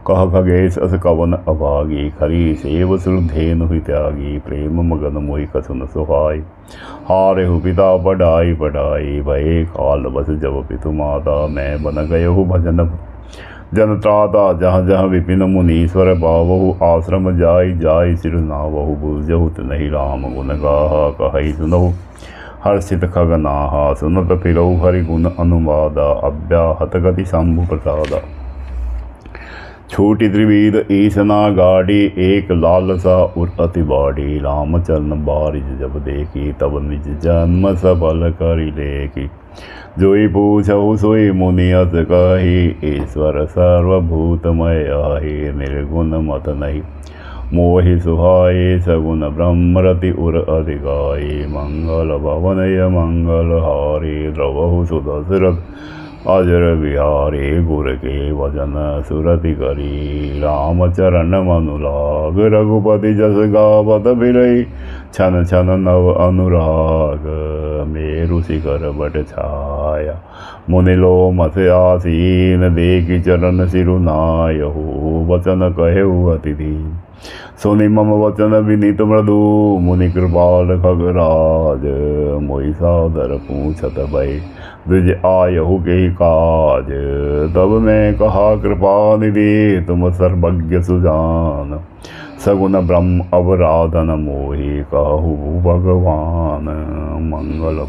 [SPEAKER 1] कह खगेश अस कवन अभागी, खरी सेव सुरधेनु ही त्यागी। प्रेम मगन मोहि कछु न सुहाई, हारेहु पिता पढ़ाई पढ़ाई। भये काल बस जब पितु माता, मैं बन गयहु भजन जन त्राता। जहाँ जहाँ विपिन मुनीश्वर पावहु, आश्रम जाई जाई सिर नावहु। बुझहु नहीं राम गुण गाहा, कहई सुनहु हर्षित खगनाहा। सुनत फिरऊ हरि गुण अनुवादा, अव्याहत गति शंभु प्रसादा। छोटी त्रिविध ईसना गाड़ी, एक लालसा उर अति बाड़ी। रामचरण बारिज जब देखी, तब निज जन्म सफल करि लेखी। जोई पूछहु सोई मुनियत कही, ईश्वर सर्वभूतमय आहि। निर्गुण मत नहीं मोहि सुहाए, सगुन ब्रह्मरति उर अधिगाई। मंगल भवनय मंगल हारे, द्रवहु सुत दशरथ अजर बिहारी। गुर के वचन सुरति करी, रामचरण मनुलाग। रघुपति जस गावत बिरई, छन छन नव अनुराग। मेरु शिखर बट छाया, मुनिलो मत आसीन। देखि चरण सिरु नायहु, वचन कहेहु अति दीन। सुनि मम वचन विनीत मृदु, मुनि कृपाल खगराज। मोहि सादर पूछत भय, द्विज आयहु के काज। तब मैं कहा कृपा निधि, तुम सर्वज्ञ सुजान। सगुन ब्रह्म अवराधन मोहि, कहु भगवान। मंगल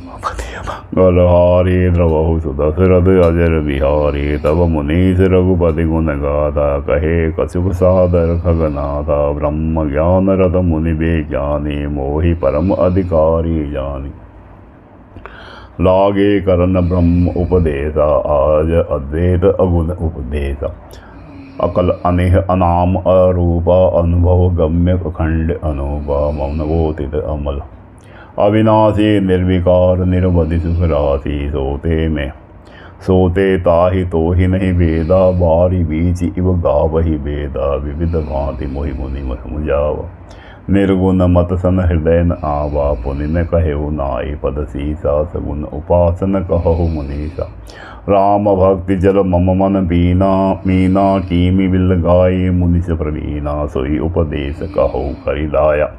[SPEAKER 1] मंगल हारी, द्रवहु सुत दशरथ अजर बिहारी। तब मुनीश रघुपति गुण गाथा, कहे कछुक सादर खगनाथा। ब्रह्म ज्ञान रत मुनि बेज्ञानी, मोहि परम अधिकारी जानी। लागे करन ब्रह्म उपदेशा, आज अद्वैत अगुण उपदेशा। अकल अनेह अनाम अरूपा, अनुभव गम्य अखंड अनूपा। मौन गोतित अमल अविनाशी, निर्विकार निरवधि सुख राशि। सोते में सोते ताहि तो ही नहीं वेदा, बारी बीच इव गावहि वेदा। विविध भांति मोहि मुनि मुझावा, निर्गुण मत सन हृदय न आवा। पुनि न कहेउ नाई पद सीसा, सगुण उपासन कहु मुनीसा। राम भक्ति जल मम मन पीना, मीना कीमि बिल गाई। मुनिस प्रवीणा, सोई उपदेश कहु करिलाया।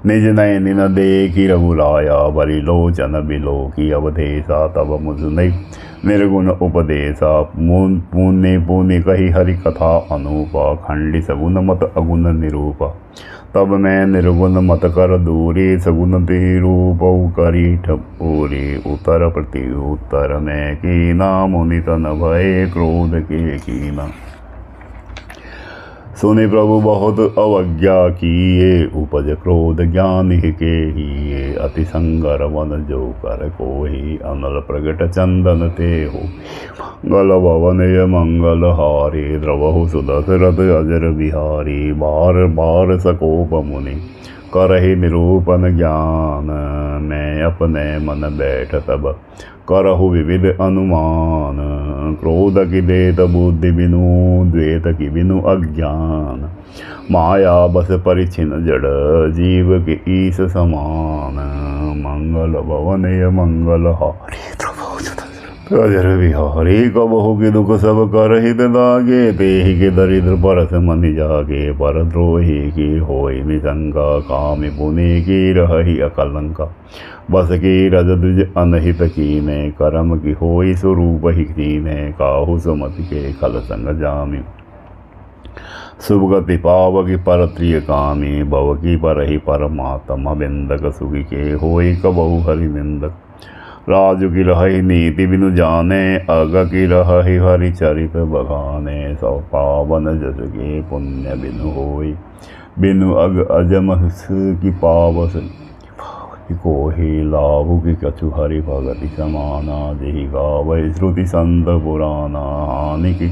[SPEAKER 1] निज नयनि न देखि रघुराया, बरि लोचन बिलोकी अवधेशा। तब मुझ नहीं निर्गुण उपदेशा, पुनि पुनि कही हरि कथा अनूपा। खंडी सगुन मत अगुण निरूपा, तब मैं निर्गुण मत कर दूरी। सगुन ते रूप करी ठपूरी, उत्तर प्रति उत्तर में कीना। मुनि तन भय क्रोध के कीना। सुनि प्रभु बहुत अवज्ञा किए, उपज क्रोध ज्ञान के ही। अति संगर वन जो कर कोहि, अनल प्रगट चंदन ते हो। मंगल भवन ये मंगल हारी, द्रवहु सुदशरथ अजर बिहारी। बार बार सकोप मुनि, करहि निरूपण ज्ञान। मैं अपने मन बैठ तब, करहु विविध अनुमान। क्रोध की देत बुद्धि बिनु, द्वेत की बिनु अज्ञान। माया बस परिछिन जड़, जीव के ईश समान। मंगल भवन ये मंगल हारी, अजर बिहारी। कबहु के दुख सब करहित लागे, तेहि के दरिद्र परस मनि जागे। पर द्रोही की होई निशंका, कामि पुनि की रहहि अकलंका। बस की रज द्विज अनहित कीने, करम की होई स्वरूप ही कीने। काहू सुमति के खल संग जामि, सुभगति पावकी पर प्रिय कामी। भव की पर ही परमात्मा बिंदक, सुखी के होई कबहु हरि निंदक। राजु की रही नीति बिनु जाने, अग की रही हरि चरित बखाने। सौ पावन जस के पुण्य बिनु होई, बिनु अग अजम की पावस। कोहि लाभु की कछु हरि भगति समाना, जेहि गावै श्रुति संत पुराना। हानि की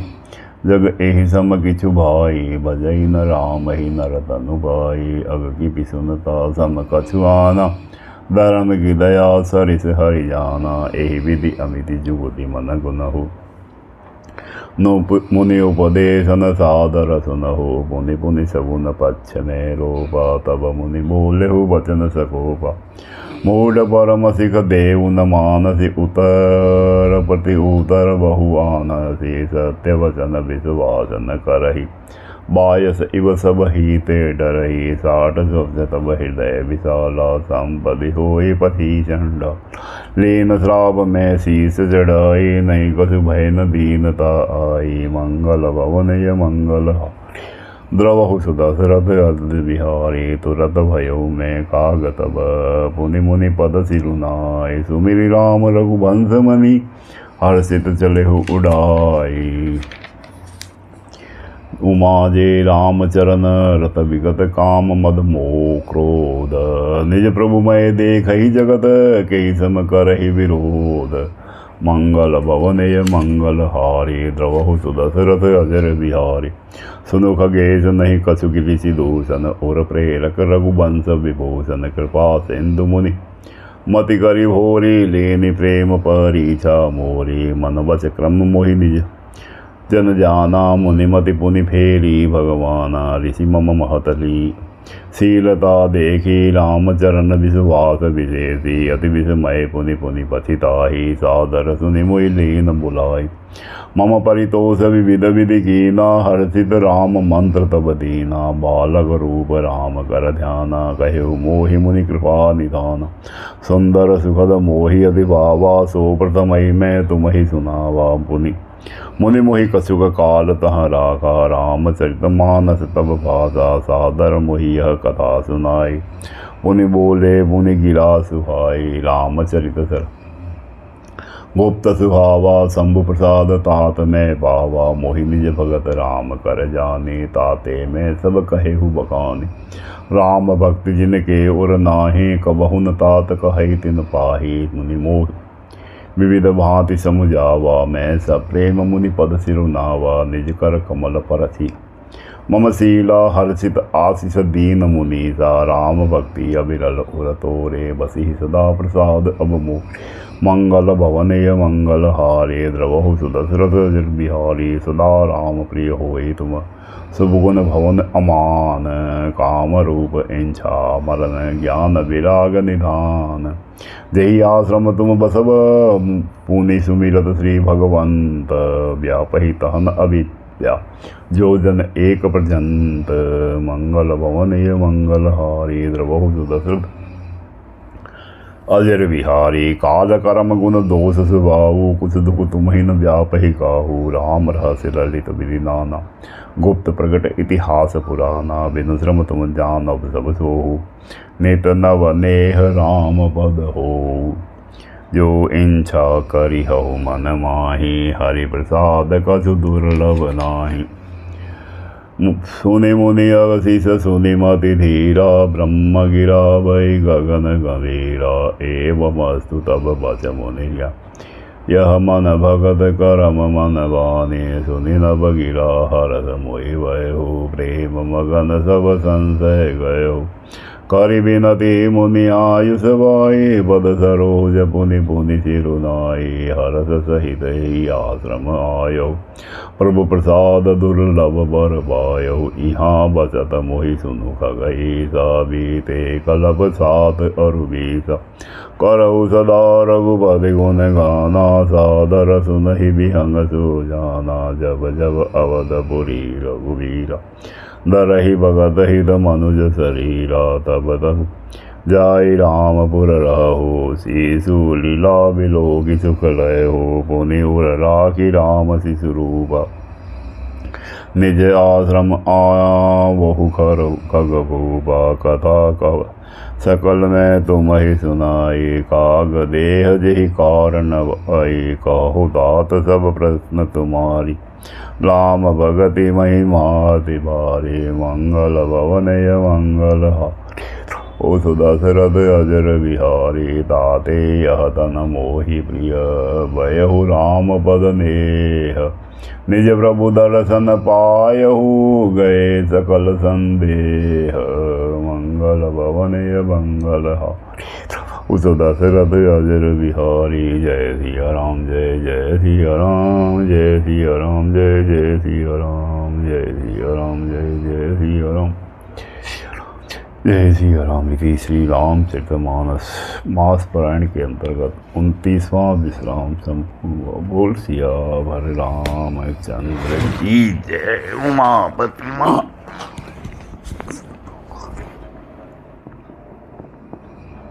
[SPEAKER 1] जग एहि सम किछु भाई, भजई न राम ही नर तनु भाई। अग की पिसुनता सम कछु आना, धर्म की दया सरिस हरि जाना। एहि विधि अमिति जुगति मन गुनहु, मुनि उपदेशन सादर सुनहु। पुनि पुनि सगुन पक्ष में रोपा, तब मुनि बोलेहु वचन सकोपा। मूढ़ परम सिख देव न मानसि, उतर प्रति उतर बहु आनसि। सत्य वचन विश्वास न करहि, बायस इव सब ही ते डरहि। 60 वर्ष तब हृदय विशाला, संपदि होई पथि चंडा। लीन श्राप में शीस चढ़ाई, नहीं कछु भय न दीनता आई। मंगल भवन ये मंगल हारी, द्रवहु सुदशरथ अजर बिहारी। तुरत भयो में काग तब, पुनि मुनि पद सिरुनाई। सुमिरि राम रघुवंश मनि, हर्षित चलेहु उड़ाई। उमा जे राम चरण रत विगत, काम मद मोह क्रोध। निज प्रभु मैं देखहि जगत, के सम करहि विरोध। मंगल भवन ये मंगल हारी, द्रवहु सुदशरथ अजर बिहारी। सुनु खगेश नहीं कछु गिरिशि दूषण, और प्रेरक रघुवंश विभूषण। कृपा सिंधु मुनि मति करि भोरी, लेनि प्रेम परीक्षा मोरी। मन बच क्रम मोहि निज जन जाना, मुनिमति पुनि फेरी भगवाना। ऋषि मम महतली, शीलता देखी राम चरण विश्वास विशेषी। अति विस्मय पुनि पुनि पथिताहि, सादर सुनि मोहि लीन बुलाई। मम परितोष विविध विधि कीना, हर्षित राम मंत्र तब दीना। बालक रूप राम कर ध्याना, कहेहु मोहि मुनि कृपा निधान। सुंदर सुखद मोहि अति भावा, सो प्रथमहि मैं तुम्हि सुनावा। पुनि मुनि मोहि कछुक काल तह राखा, रामचरित मानस तब भाषा। सादर मोहि यह कथा सुनाई, पुनि बोले मुनि गिरा सुहाई। रामचरित सर गुप्त सुहावा, शंभु प्रसाद तात में पावा। मोहि निज भगत राम कर जाने, ताते में सब कहेहु बखानी। राम भक्ति जिनके उर नाहि, कबहु न तात कहि तिन पाहि। मुनि मोह विविध भांति समुझावा, मैं सब प्रेम मुनि पद सिरुनावा। निज कर कमल परथि मम शीला, हर्षित आशीष दीन मुनीसा। राम भक्ति अविरल उर तोरे, बसी सदा प्रसाद अब मोह। मंगल भवन ये मंगल हारे, द्रवहु सुदशरथ अजर बिहारी। सदा राम प्रिय होई तुम, शुभ गुण भवन अमान। काम रूप इंछा मरण, ज्ञान विराग निधान। जही आश्रम तुम बसव, पुनि सुमिरत श्री भगवंत। व्यापहि तहन अविद्या, जो जन एक पर्यंत। मंगल भवन ये मंगल हारी, द्रवहु सुदशरथ अजर बिहारी। काल कर्म गुण दोष स्वभाव, कुछ दुख तुम्हि न व्यापहि काहू। राम रहस्य ललित विधि नाना, गुप्त प्रगट इतिहास पुराना। बिनु श्रम तुम जानब सब सोहु, नित नव नेह राम पद हो। जो इंछा करिहु मन माहि, हरि प्रसाद कछु दुर्लभ नाही। सुनि मुनि अवशीष सुनि मति धीरा ब्रह्म गिरा वै गगन गंभीरा एवमस्तु तब बच मुनिया यह मन भगत करम मन वाणी सुनि नभ गिरा हरस मोहि वयो प्रेम मगन सब संशय गयो करि बिनति मुनि आयुष वाई पद सरोज पुनि पुनि चिरुनाई हरस सहित ही आश्रम आयो प्रभु प्रसाद दुर्लभ बर पायो यहाँ बचत मोहि सुनु खगई सा बीते कलप सात अरुबीसा करऊ सदा रघुपति गुण गाना सादर सुनहि बिहंग सुजाना जब जब अवधपुरी रघुवीरा दरहि भगत हित मनुज शरीरा तब तब जाय रामपुर रहो शिशु लीला बिलोकी सुख लय हो पुनि उर राखी राम शिशु रूपा निज आश्रम आया बहु खर खग भूपा कथा कव सकल में तुम ही सुनाई काग देह जहि कारण आई कहो तात सब प्रश्न तुम्हारी राम भगति महिमा तिबारी मंगल भवनय मंगल ओ सुदशरथ अजर बिहारी ताते यह तन मोहि प्रिय भयहु राम पद नेह निज प्रभु दर्शन पायहु गए सकल संदेह मंगल भवनय मंगल उस दशरथ अजर बिहारी जय सिया राम जय जय सिया राम जय सिया राम जय जय सिया राम जय सिया राम जय जय सिया राम जय सिया राम। इति श्री रामचरितमानस मास पारायण के अंतर्गत 29वां विश्राम संपूर्ण। बोल सिया भर रामचंद्र की जय। उमापति